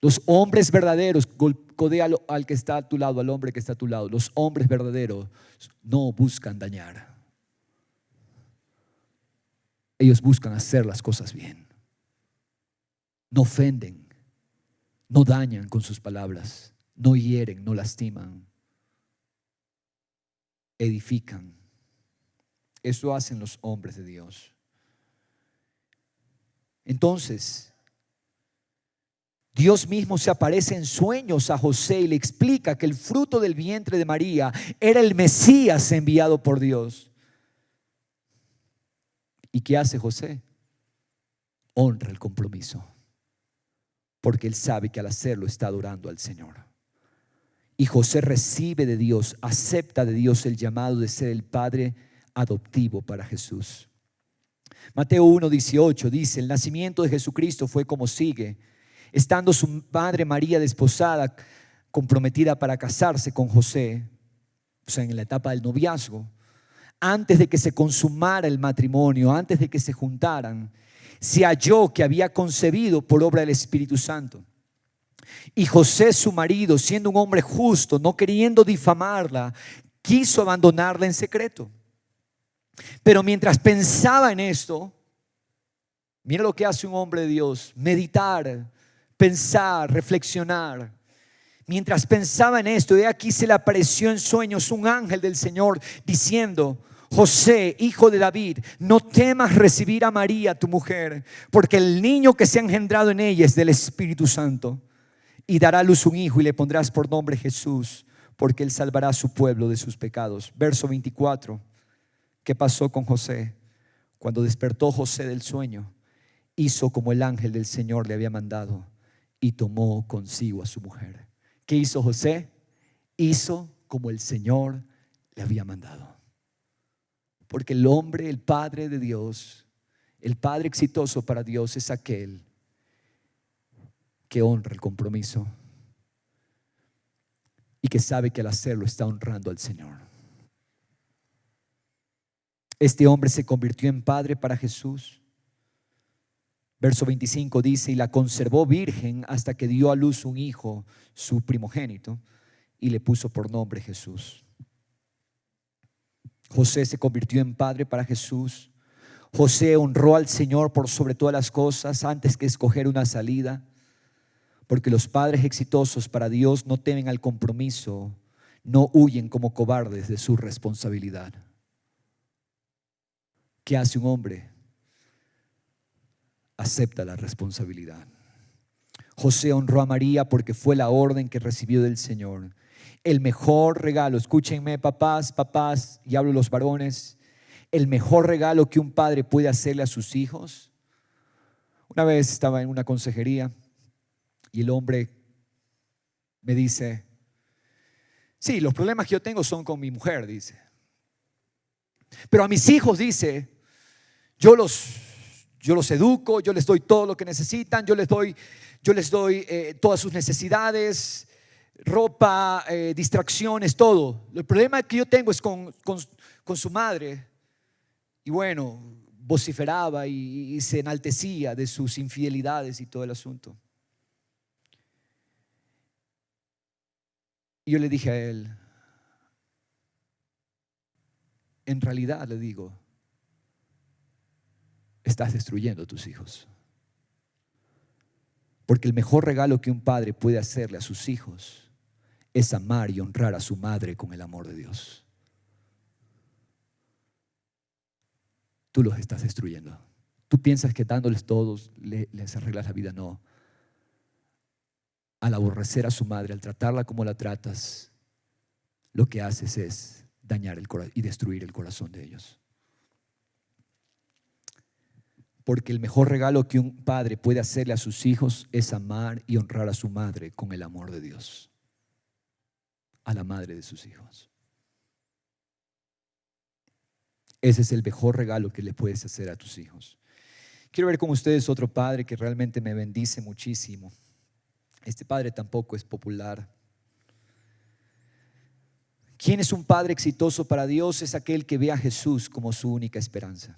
Los hombres verdaderos, codea al que está a tu lado, al hombre que está a tu lado. Los hombres verdaderos no buscan dañar. Ellos buscan hacer las cosas bien. No ofenden, no dañan con sus palabras, no hieren, no lastiman, edifican. Eso hacen los hombres de Dios. Entonces, Dios mismo se aparece en sueños a José y le explica que el fruto del vientre de María era el Mesías enviado por Dios. ¿Y qué hace José? Honra el compromiso, porque él sabe que al hacerlo está adorando al Señor. Y José recibe de Dios, acepta de Dios el llamado de ser el padre adoptivo para Jesús. Mateo 1:18 dice: el nacimiento de Jesucristo fue como sigue. Estando su madre María desposada, comprometida para casarse con José, o sea, en la etapa del noviazgo, antes de que se consumara el matrimonio, antes de que se juntaran, se halló que había concebido por obra del Espíritu Santo. Y José, su marido, siendo un hombre justo, no queriendo difamarla, quiso abandonarla en secreto. Pero mientras pensaba en esto, mira lo que hace un hombre de Dios: meditar, pensar, reflexionar. Mientras pensaba en esto, he aquí se le apareció en sueños un ángel del Señor diciendo: José, hijo de David, no temas recibir a María tu mujer, porque el niño que se ha engendrado en ella es del Espíritu Santo. Y dará a luz un hijo y le pondrás por nombre Jesús, porque él salvará a su pueblo de sus pecados. Verso 24. ¿Qué pasó con José? Cuando despertó José del sueño, hizo como el ángel del Señor le había mandado y tomó consigo a su mujer. ¿Qué hizo José? Hizo como el Señor le había mandado. Porque el hombre, el padre de Dios, el padre exitoso para Dios es aquel que honra el compromiso y que sabe que al hacerlo está honrando al Señor. Este hombre se convirtió en padre para Jesús. Verso 25 dice: y la conservó virgen hasta que dio a luz un hijo, su primogénito, y le puso por nombre Jesús. José se convirtió en padre para Jesús. José honró al Señor por sobre todas las cosas antes que escoger una salida, porque los padres exitosos para Dios no temen al compromiso, no huyen como cobardes de su responsabilidad. ¿Qué hace un hombre? Acepta la responsabilidad. José honró a María porque fue la orden que recibió del Señor. El mejor regalo, escúchenme papás, y hablo a los varones, el mejor regalo que un padre puede hacerle a sus hijos. Una vez estaba en una consejería y el hombre me dice: sí, los problemas que yo tengo son con mi mujer, dice, pero a mis hijos, dice, yo los educo, yo les doy todo lo que necesitan, yo les doy todas sus necesidades, ropa, distracciones, todo. El problema que yo tengo es con su madre. Y bueno, vociferaba y se enaltecía de sus infidelidades y todo el asunto. Y yo le dije a él: en realidad, le digo, estás destruyendo a tus hijos. Porque el mejor regalo que un padre puede hacerle a sus hijos es amar y honrar a su madre con el amor de Dios. Tú los estás destruyendo. Tú piensas que dándoles todos les arreglas la vida. No. Al aborrecer a su madre, al tratarla como la tratas, lo que haces es dañar el corazón y destruir el corazón de ellos. Porque el mejor regalo que un padre puede hacerle a sus hijos es amar y honrar a su madre con el amor de Dios. A la madre de sus hijos. Ese es el mejor regalo que le puedes hacer a tus hijos. Quiero ver con ustedes otro padre que realmente me bendice muchísimo. Este padre tampoco es popular. ¿Quién es un padre exitoso para Dios? Es aquel que ve a Jesús como su única esperanza.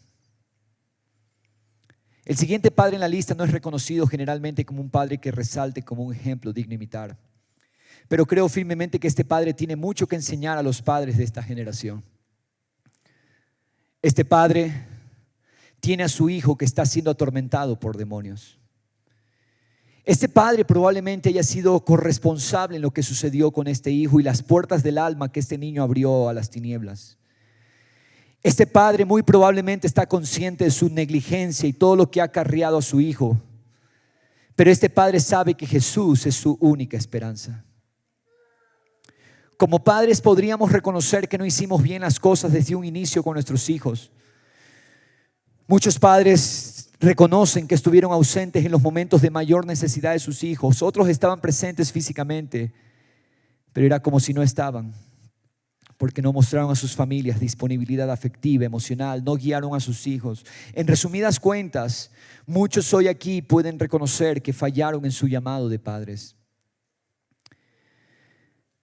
El siguiente padre en la lista no es reconocido generalmente como un padre que resalte como un ejemplo digno de imitar. Pero creo firmemente que este padre tiene mucho que enseñar a los padres de esta generación. Este padre tiene a su hijo que está siendo atormentado por demonios. Este padre probablemente haya sido corresponsable en lo que sucedió con este hijo y las puertas del alma que este niño abrió a las tinieblas. Este padre muy probablemente está consciente de su negligencia y todo lo que ha acarreado a su hijo. Pero este padre sabe que Jesús es su única esperanza. Como padres podríamos reconocer que no hicimos bien las cosas desde un inicio con nuestros hijos. Muchos padres reconocen que estuvieron ausentes en los momentos de mayor necesidad de sus hijos. Otros estaban presentes físicamente, pero era como si no estaban, porque no mostraron a sus familias disponibilidad afectiva, emocional, no guiaron a sus hijos. En resumidas cuentas, muchos hoy aquí pueden reconocer que fallaron en su llamado de padres.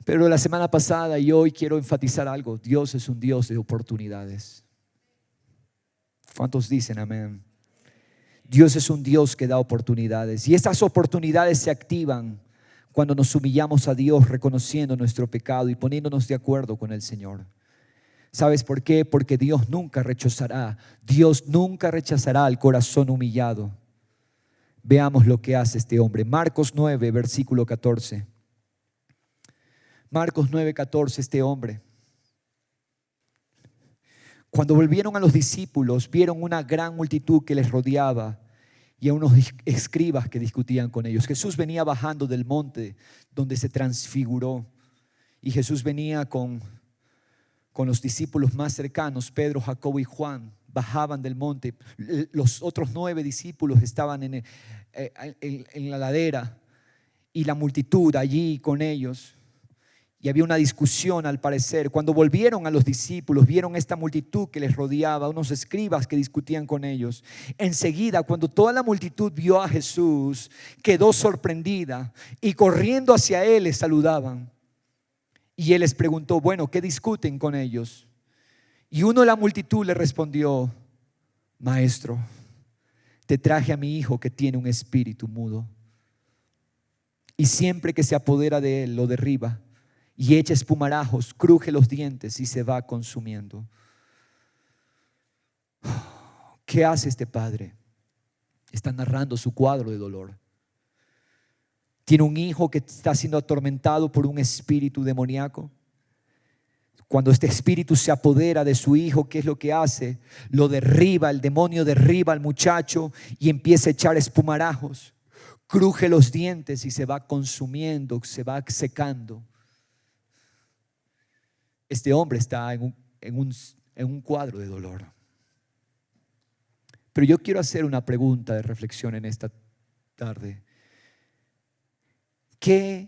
Pero la semana pasada y hoy quiero enfatizar algo: Dios es un Dios de oportunidades. ¿Cuántos dicen amén? Dios es un Dios que da oportunidades, y estas oportunidades se activan cuando nos humillamos a Dios reconociendo nuestro pecado y poniéndonos de acuerdo con el Señor. ¿Sabes por qué? Porque Dios nunca rechazará al corazón humillado. Veamos lo que hace este hombre. Marcos 9, versículo 14. Marcos 9:14, este hombre. Cuando volvieron a los discípulos, vieron una gran multitud que les rodeaba y a unos escribas que discutían con ellos. Jesús venía bajando del monte donde se transfiguró, y Jesús venía con los discípulos más cercanos, Pedro, Jacobo y Juan. Bajaban del monte. Los otros 9 discípulos estaban en la ladera y la multitud allí con ellos. Y había una discusión al parecer. Cuando volvieron a los discípulos, vieron esta multitud que les rodeaba, unos escribas que discutían con ellos. Enseguida, cuando toda la multitud vio a Jesús, quedó sorprendida y corriendo hacia él les saludaban. Y él les preguntó, bueno, ¿qué discuten con ellos? Y uno de la multitud le respondió, Maestro, te traje a mi hijo que tiene un espíritu mudo. Y siempre que se apodera de él, lo derriba y echa espumarajos, cruje los dientes y se va consumiendo. ¿Qué hace este padre? Está narrando su cuadro de dolor. Tiene un hijo que está siendo atormentado por un espíritu demoníaco. Cuando este espíritu se apodera de su hijo, ¿qué es lo que hace? Lo derriba, el demonio derriba al muchacho y empieza a echar espumarajos. Cruje los dientes y se va consumiendo, se va secando. Este hombre está en un cuadro de dolor. Pero yo quiero hacer una pregunta de reflexión en esta tarde. ¿Qué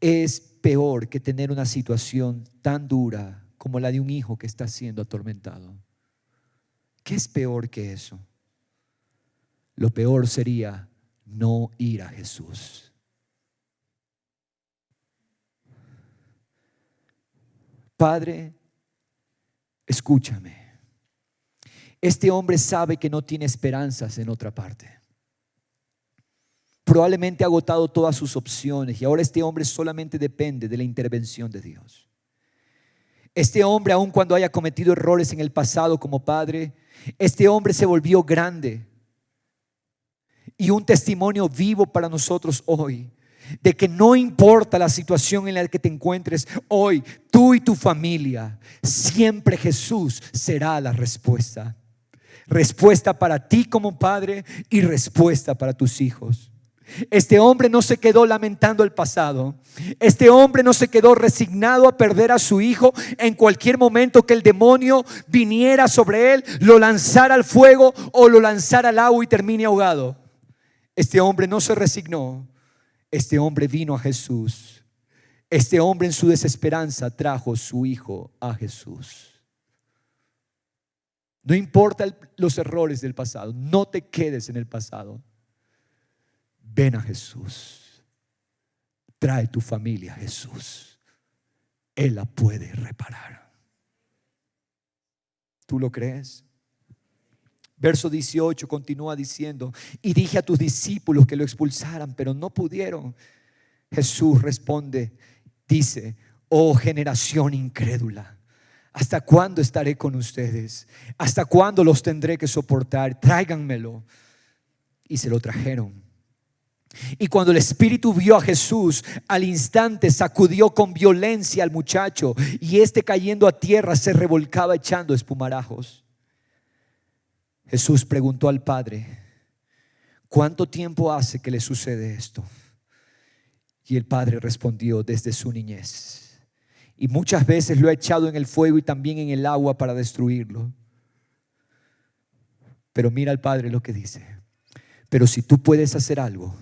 es peor que tener una situación tan dura como la de un hijo que está siendo atormentado? ¿Qué es peor que eso? Lo peor sería no ir a Jesús. Padre, escúchame. Este hombre sabe que no tiene esperanzas en otra parte. Probablemente ha agotado todas sus opciones y ahora este hombre solamente depende de la intervención de Dios. Este hombre, aun cuando haya cometido errores en el pasado como padre, este hombre se volvió grande y un testimonio vivo para nosotros hoy de que no importa la situación en la que te encuentres hoy, tú y tu familia, siempre Jesús será la respuesta. Respuesta para ti como padre y respuesta para tus hijos. Este hombre no se quedó lamentando el pasado. Este hombre no se quedó resignado a perder a su hijo en cualquier momento que el demonio viniera sobre él, lo lanzara al fuego o lo lanzara al agua y termine ahogado. Este hombre no se resignó. Este hombre vino a Jesús. Este hombre en su desesperanza trajo su hijo a Jesús. No importa los errores del pasado, no te quedes en el pasado. Ven a Jesús. Trae tu familia a Jesús. Él la puede reparar. ¿Tú lo crees? Verso 18 continúa diciendo: y dije a tus discípulos que lo expulsaran, pero no pudieron. Jesús responde, dice: oh generación incrédula, ¿hasta cuándo estaré con ustedes? ¿Hasta cuándo los tendré que soportar? Tráiganmelo. Y se lo trajeron. Y cuando el espíritu vio a Jesús, al instante sacudió con violencia al muchacho, y este, cayendo a tierra, se revolcaba echando espumarajos. Jesús preguntó al padre: ¿cuánto tiempo hace que le sucede esto? Y el padre respondió: desde su niñez. Y muchas veces lo ha echado en el fuego y también en el agua para destruirlo. Pero mira al padre lo que dice: pero si tú puedes hacer algo,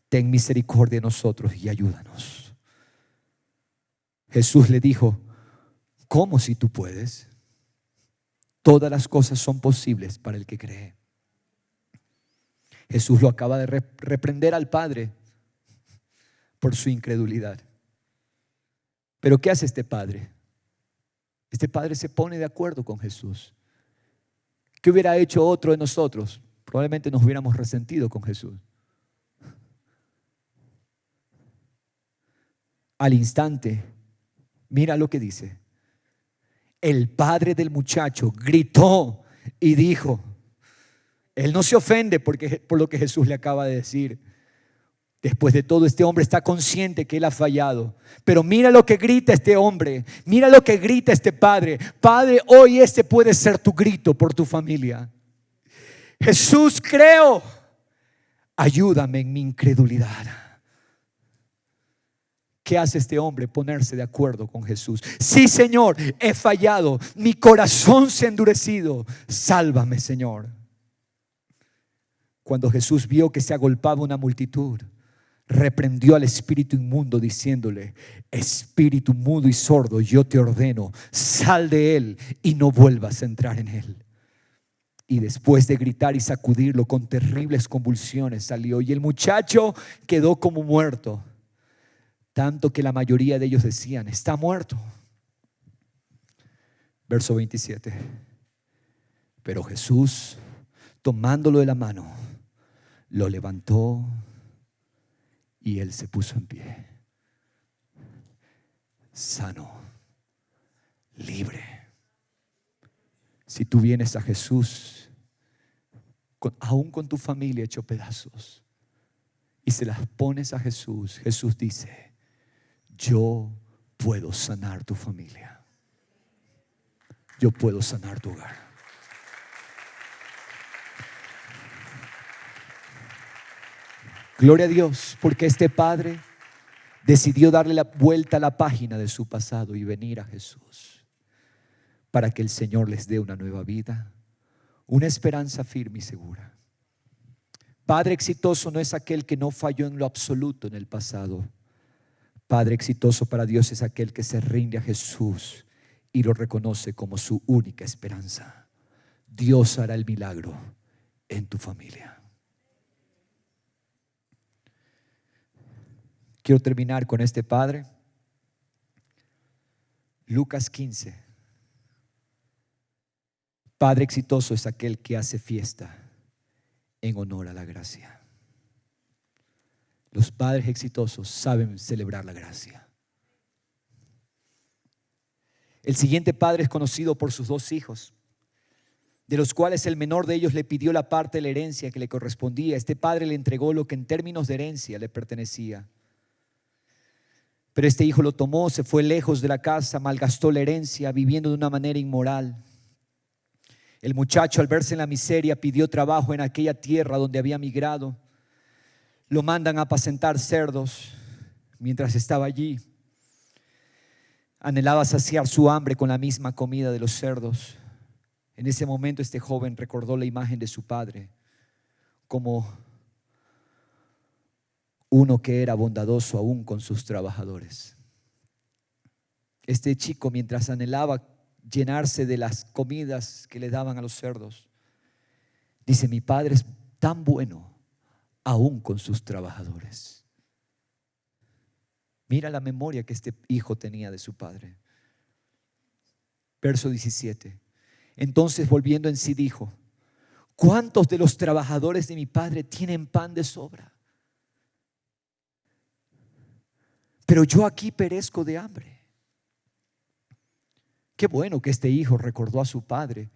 ten misericordia de nosotros y ayúdanos. Jesús le dijo: ¿cómo si tú puedes? Todas las cosas son posibles para el que cree. Jesús lo acaba de reprender al padre por su incredulidad. Pero ¿qué hace este padre? Este padre se pone de acuerdo con Jesús. ¿Qué hubiera hecho otro de nosotros? Probablemente nos hubiéramos resentido con Jesús. Al instante, mira lo que dice: el padre del muchacho gritó y dijo. Él no se ofende por lo que Jesús le acaba de decir. Después de todo, este hombre está consciente que él ha fallado. Pero mira lo que grita este hombre. Mira lo que grita este padre. Padre, hoy este puede ser tu grito por tu familia. Jesús, creo. Ayúdame en mi incredulidad. ¿Qué hace este hombre? Ponerse de acuerdo con Jesús. Sí, Señor, he fallado. Mi corazón se ha endurecido. Sálvame, Señor. Cuando Jesús vio que se agolpaba una multitud, reprendió al espíritu inmundo diciéndole: espíritu mudo y sordo, yo te ordeno, sal de él y no vuelvas a entrar en él. Y después de gritar y sacudirlo con terribles convulsiones salió, y el muchacho quedó como muerto, tanto que la mayoría de ellos decían: está muerto. Verso 27. Pero Jesús, tomándolo de la mano, lo levantó y él se puso en pie, sano, libre. Si tú vienes a Jesús, aún con tu familia hecho pedazos, y se las pones a Jesús, Jesús dice: yo puedo sanar tu familia. Yo puedo sanar tu hogar. Gloria a Dios, porque este padre decidió darle la vuelta a la página de su pasado y venir a Jesús para que el Señor les dé una nueva vida, una esperanza firme y segura. Padre exitoso no es aquel que no falló en lo absoluto en el pasado. Padre exitoso para Dios es aquel que se rinde a Jesús y lo reconoce como su única esperanza. Dios hará el milagro en tu familia. Quiero terminar con este padre. Lucas 15. Padre exitoso es aquel que hace fiesta en honor a la gracia. Los padres exitosos saben celebrar la gracia. El siguiente padre es conocido por sus 2 hijos, de los cuales el menor de ellos le pidió la parte de la herencia que le correspondía. Este padre le entregó lo que en términos de herencia le pertenecía. Pero este hijo lo tomó, se fue lejos de la casa, malgastó la herencia, viviendo de una manera inmoral. El muchacho, al verse en la miseria, pidió trabajo en aquella tierra donde había migrado. Lo mandan a apacentar cerdos. Mientras estaba allí, anhelaba saciar su hambre con la misma comida de los cerdos. En ese momento este joven recordó la imagen de su padre como uno que era bondadoso aún con sus trabajadores. Este chico, mientras anhelaba llenarse de las comidas que le daban a los cerdos, dice: mi padre es tan bueno aún con sus trabajadores. Mira la memoria que este hijo tenía de su padre. Verso 17. Entonces, volviendo en sí, dijo: ¿cuántos de los trabajadores de mi padre tienen pan de sobra? Pero yo aquí perezco de hambre. Qué bueno que este hijo recordó a su padre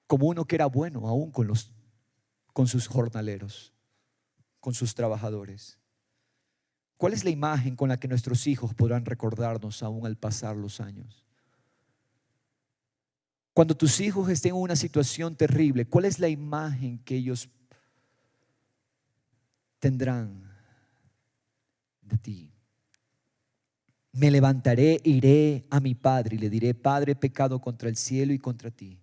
como uno que era bueno aún con sus jornaleros, con sus trabajadores. ¿Cuál es la imagen con la que nuestros hijos podrán recordarnos aún al pasar los años? Cuando tus hijos estén en una situación terrible, ¿cuál es la imagen que ellos tendrán de ti? Me levantaré e iré a mi padre y le diré: Padre, he pecado contra el cielo y contra ti.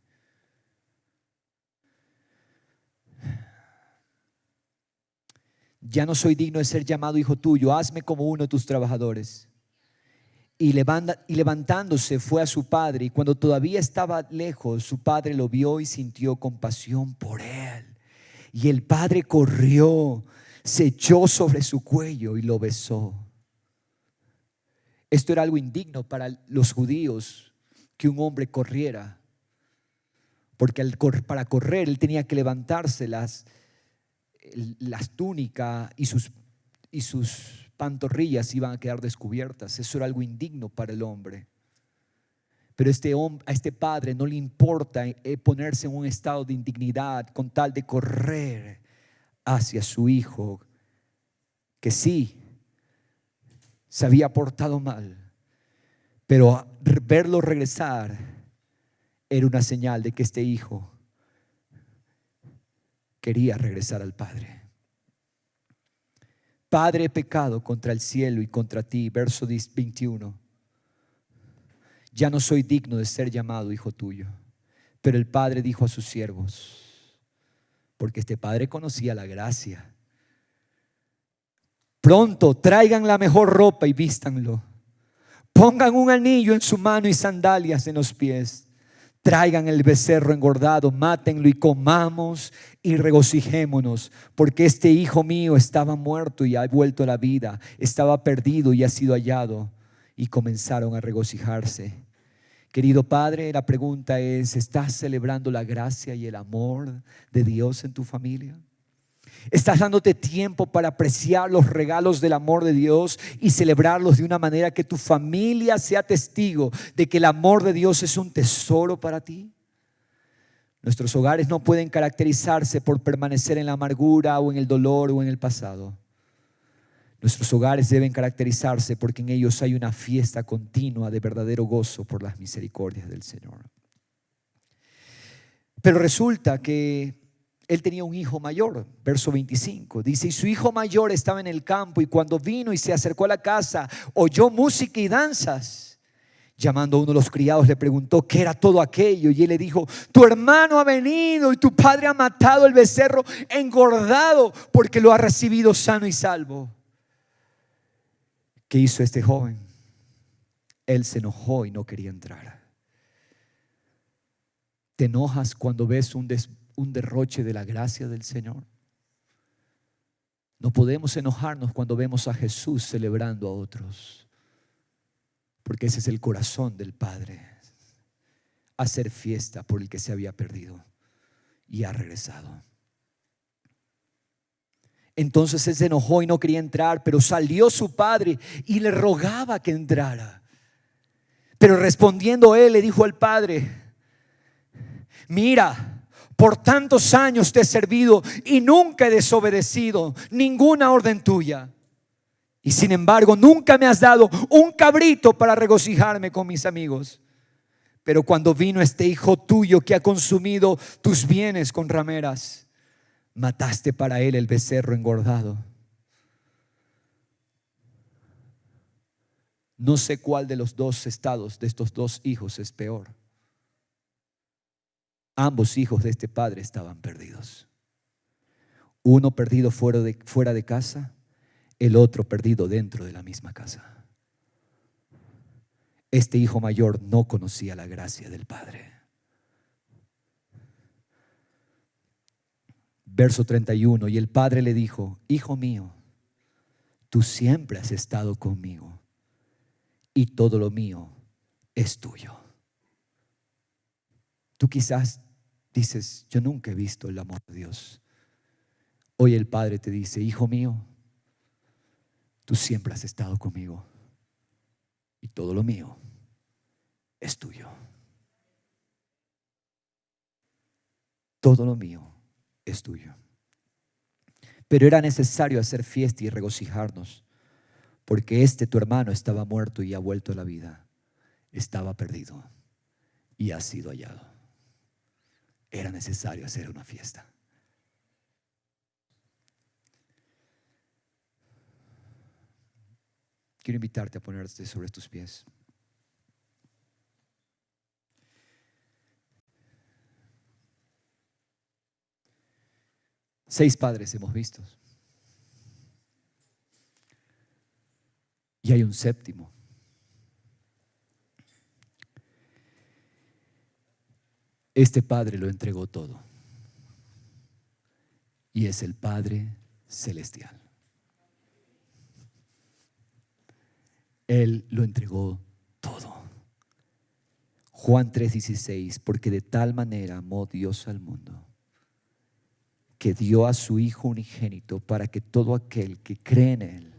Ya no soy digno de ser llamado hijo tuyo, hazme como uno de tus trabajadores. Y levantándose fue a su padre, y cuando todavía estaba lejos, su padre lo vio y sintió compasión por él. Y el padre corrió, se echó sobre su cuello y lo besó. Esto era algo indigno para los judíos, que un hombre corriera, porque para correr él tenía que levantarse las túnicas y sus pantorrillas iban a quedar descubiertas. Eso era algo indigno para el hombre. Pero a este padre no le importa ponerse en un estado de indignidad con tal de correr hacia su hijo, que sí se había portado mal, pero verlo regresar era una señal de que este hijo quería regresar al padre. Padre, he pecado contra el cielo y contra ti. Verso 21. Ya no soy digno de ser llamado hijo tuyo. Pero el padre dijo a sus siervos, porque este padre conocía la gracia, Pronto traigan la mejor ropa y vístanlo. Pongan un anillo en su mano y sandalias en los pies. Traigan el becerro engordado, mátenlo y comamos y regocijémonos, porque este hijo mío estaba muerto y ha vuelto a la vida, estaba perdido y ha sido hallado. Y comenzaron a regocijarse. Querido Padre, la pregunta es: ¿estás celebrando la gracia y el amor de Dios en tu familia? ¿Estás dándote tiempo para apreciar los regalos del amor de Dios y celebrarlos de una manera que tu familia sea testigo de que el amor de Dios es un tesoro para ti? Nuestros hogares no pueden caracterizarse por permanecer en la amargura o en el dolor o en el pasado. Nuestros hogares deben caracterizarse porque en ellos hay una fiesta continua de verdadero gozo por las misericordias del Señor. Pero resulta que él tenía un hijo mayor. Verso 25 dice: y su hijo mayor estaba en el campo, y cuando vino y se acercó a la casa, oyó música y danzas. Llamando a uno de los criados, le preguntó qué era todo aquello, y él le dijo: tu hermano ha venido y tu padre ha matado el becerro engordado, porque lo ha recibido sano y salvo. ¿Qué hizo este joven? Él se enojó y no quería entrar. ¿Te enojas cuando ves un derroche de la gracia del Señor? No podemos enojarnos cuando vemos a Jesús celebrando a otros, porque ese es el corazón del Padre: hacer fiesta por el que se había perdido y ha regresado. Entonces él se enojó y no quería entrar, pero salió su padre y le rogaba que entrara. Pero respondiendo él, le dijo al padre: mira, por tantos años te he servido y nunca he desobedecido ninguna orden tuya. Y sin embargo, nunca me has dado un cabrito para regocijarme con mis amigos. Pero cuando vino este hijo tuyo que ha consumido tus bienes con rameras, mataste para él el becerro engordado. No sé cuál de los dos estados de estos dos hijos es peor. Ambos hijos de este padre estaban perdidos. Uno perdido fuera de casa, el otro perdido dentro de la misma casa. Este hijo mayor no conocía la gracia del Padre. Verso 31: y el padre le dijo: hijo mío, tú siempre has estado conmigo y todo lo mío es tuyo. Tú quizás dices: yo nunca he visto el amor de Dios. Hoy el Padre te dice: hijo mío, tú siempre has estado conmigo y todo lo mío es tuyo. Todo lo mío es tuyo. Pero era necesario hacer fiesta y regocijarnos, porque tu hermano estaba muerto y ha vuelto a la vida. Estaba perdido y ha sido hallado. Era necesario hacer una fiesta. Quiero invitarte a ponerte sobre tus pies. Seis padres hemos visto. Y hay un séptimo. Este Padre lo entregó todo. Y es el Padre celestial. Él lo entregó todo. Juan 3:16: porque de tal manera amó Dios al mundo, que dio a su Hijo unigénito, para que todo aquel que cree en Él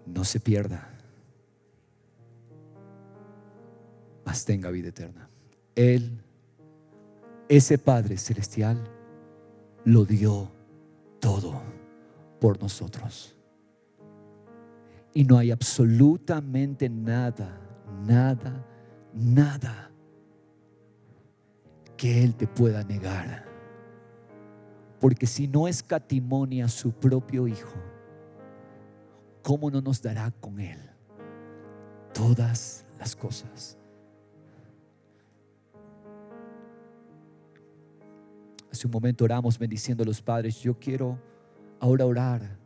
no se pierda, mas tenga vida eterna. Él, ese Padre celestial, lo dio todo por nosotros. Y no hay absolutamente nada que Él te pueda negar. Porque si no escatimó a su propio Hijo, ¿cómo no nos dará con Él todas las cosas? Hace un momento oramos bendiciendo a los padres. Yo quiero ahora orar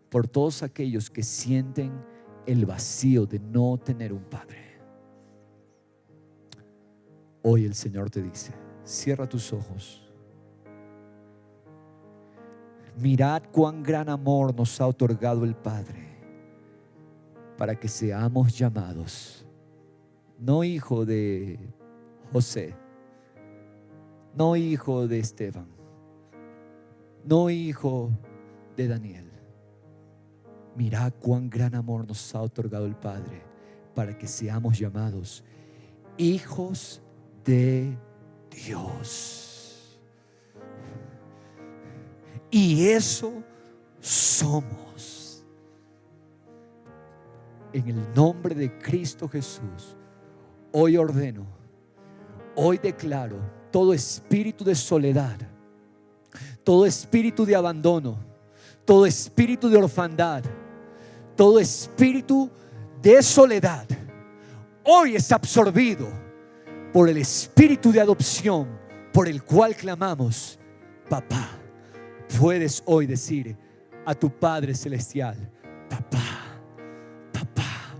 por todos aquellos que sienten el vacío de no tener un padre. Hoy el Señor te dice: cierra tus ojos. Mirad cuán gran amor nos ha otorgado el Padre para que seamos llamados, no hijo de José, no hijo de Esteban, no hijo de Daniel. Mirad cuán gran amor nos ha otorgado el Padre para que seamos llamados hijos de Dios. Y eso somos. En el nombre de Cristo Jesús, hoy ordeno, hoy declaro todo espíritu de soledad, todo espíritu de abandono, todo espíritu de orfandad, todo espíritu de soledad, hoy es absorbido por el espíritu de adopción por el cual clamamos: papá. Puedes hoy decir a tu Padre Celestial: papá, papá,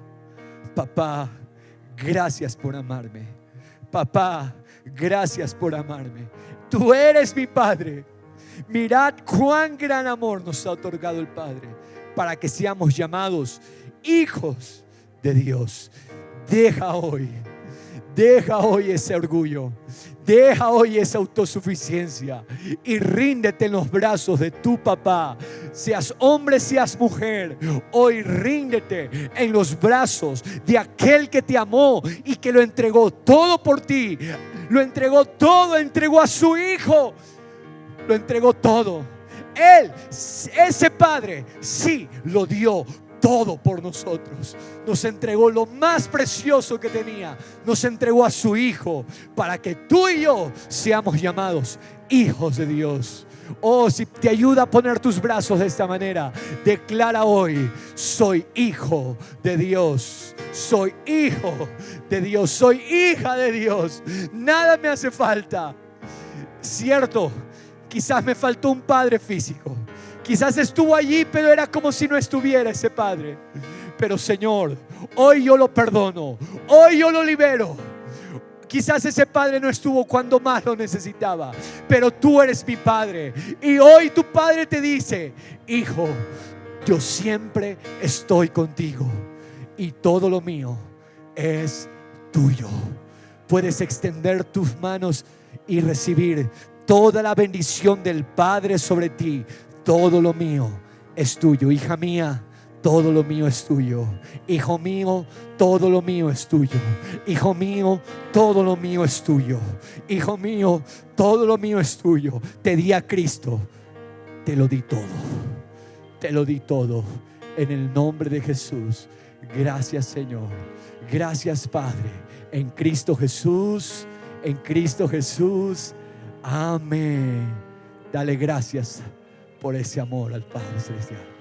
papá, gracias por amarme. Papá, gracias por amarme. Tú eres mi Padre. Mirad cuán gran amor nos ha otorgado el Padre para que seamos llamados hijos de Dios. Deja hoy ese orgullo. Deja hoy esa autosuficiencia y ríndete en los brazos de tu papá. Seas hombre, seas mujer, hoy ríndete en los brazos de aquel que te amó y que lo entregó todo por ti. Lo entregó todo, entregó a su hijo. Lo entregó todo. Él, ese Padre, sí lo dio todo por nosotros. Nos entregó lo más precioso que tenía. Nos entregó a su hijo para que tú y yo seamos llamados hijos de Dios. Oh, si te ayuda a poner tus brazos de esta manera, declara hoy: soy hijo de Dios. Soy hijo de Dios. Soy hija de Dios. Nada me hace falta. Cierto, quizás me faltó un padre físico. Quizás estuvo allí, pero era como si no estuviera ese padre. Pero Señor, hoy yo lo perdono. Hoy yo lo libero. Quizás ese padre no estuvo cuando más lo necesitaba, pero tú eres mi Padre. Y hoy tu Padre te dice: hijo, yo siempre estoy contigo y todo lo mío es tuyo. Puedes extender tus manos y recibir toda la bendición del Padre sobre ti. Todo lo mío es tuyo. Hija mía, todo lo mío es tuyo. Hijo mío, todo lo mío es tuyo. Hijo mío, todo lo mío es tuyo. Hijo mío, todo lo mío es tuyo. Te di a Cristo, te lo di todo. Te lo di todo en el nombre de Jesús. Gracias, Señor. Gracias, Padre. En Cristo Jesús, en Cristo Jesús. Amén. Dale gracias por ese amor al Padre Celestial.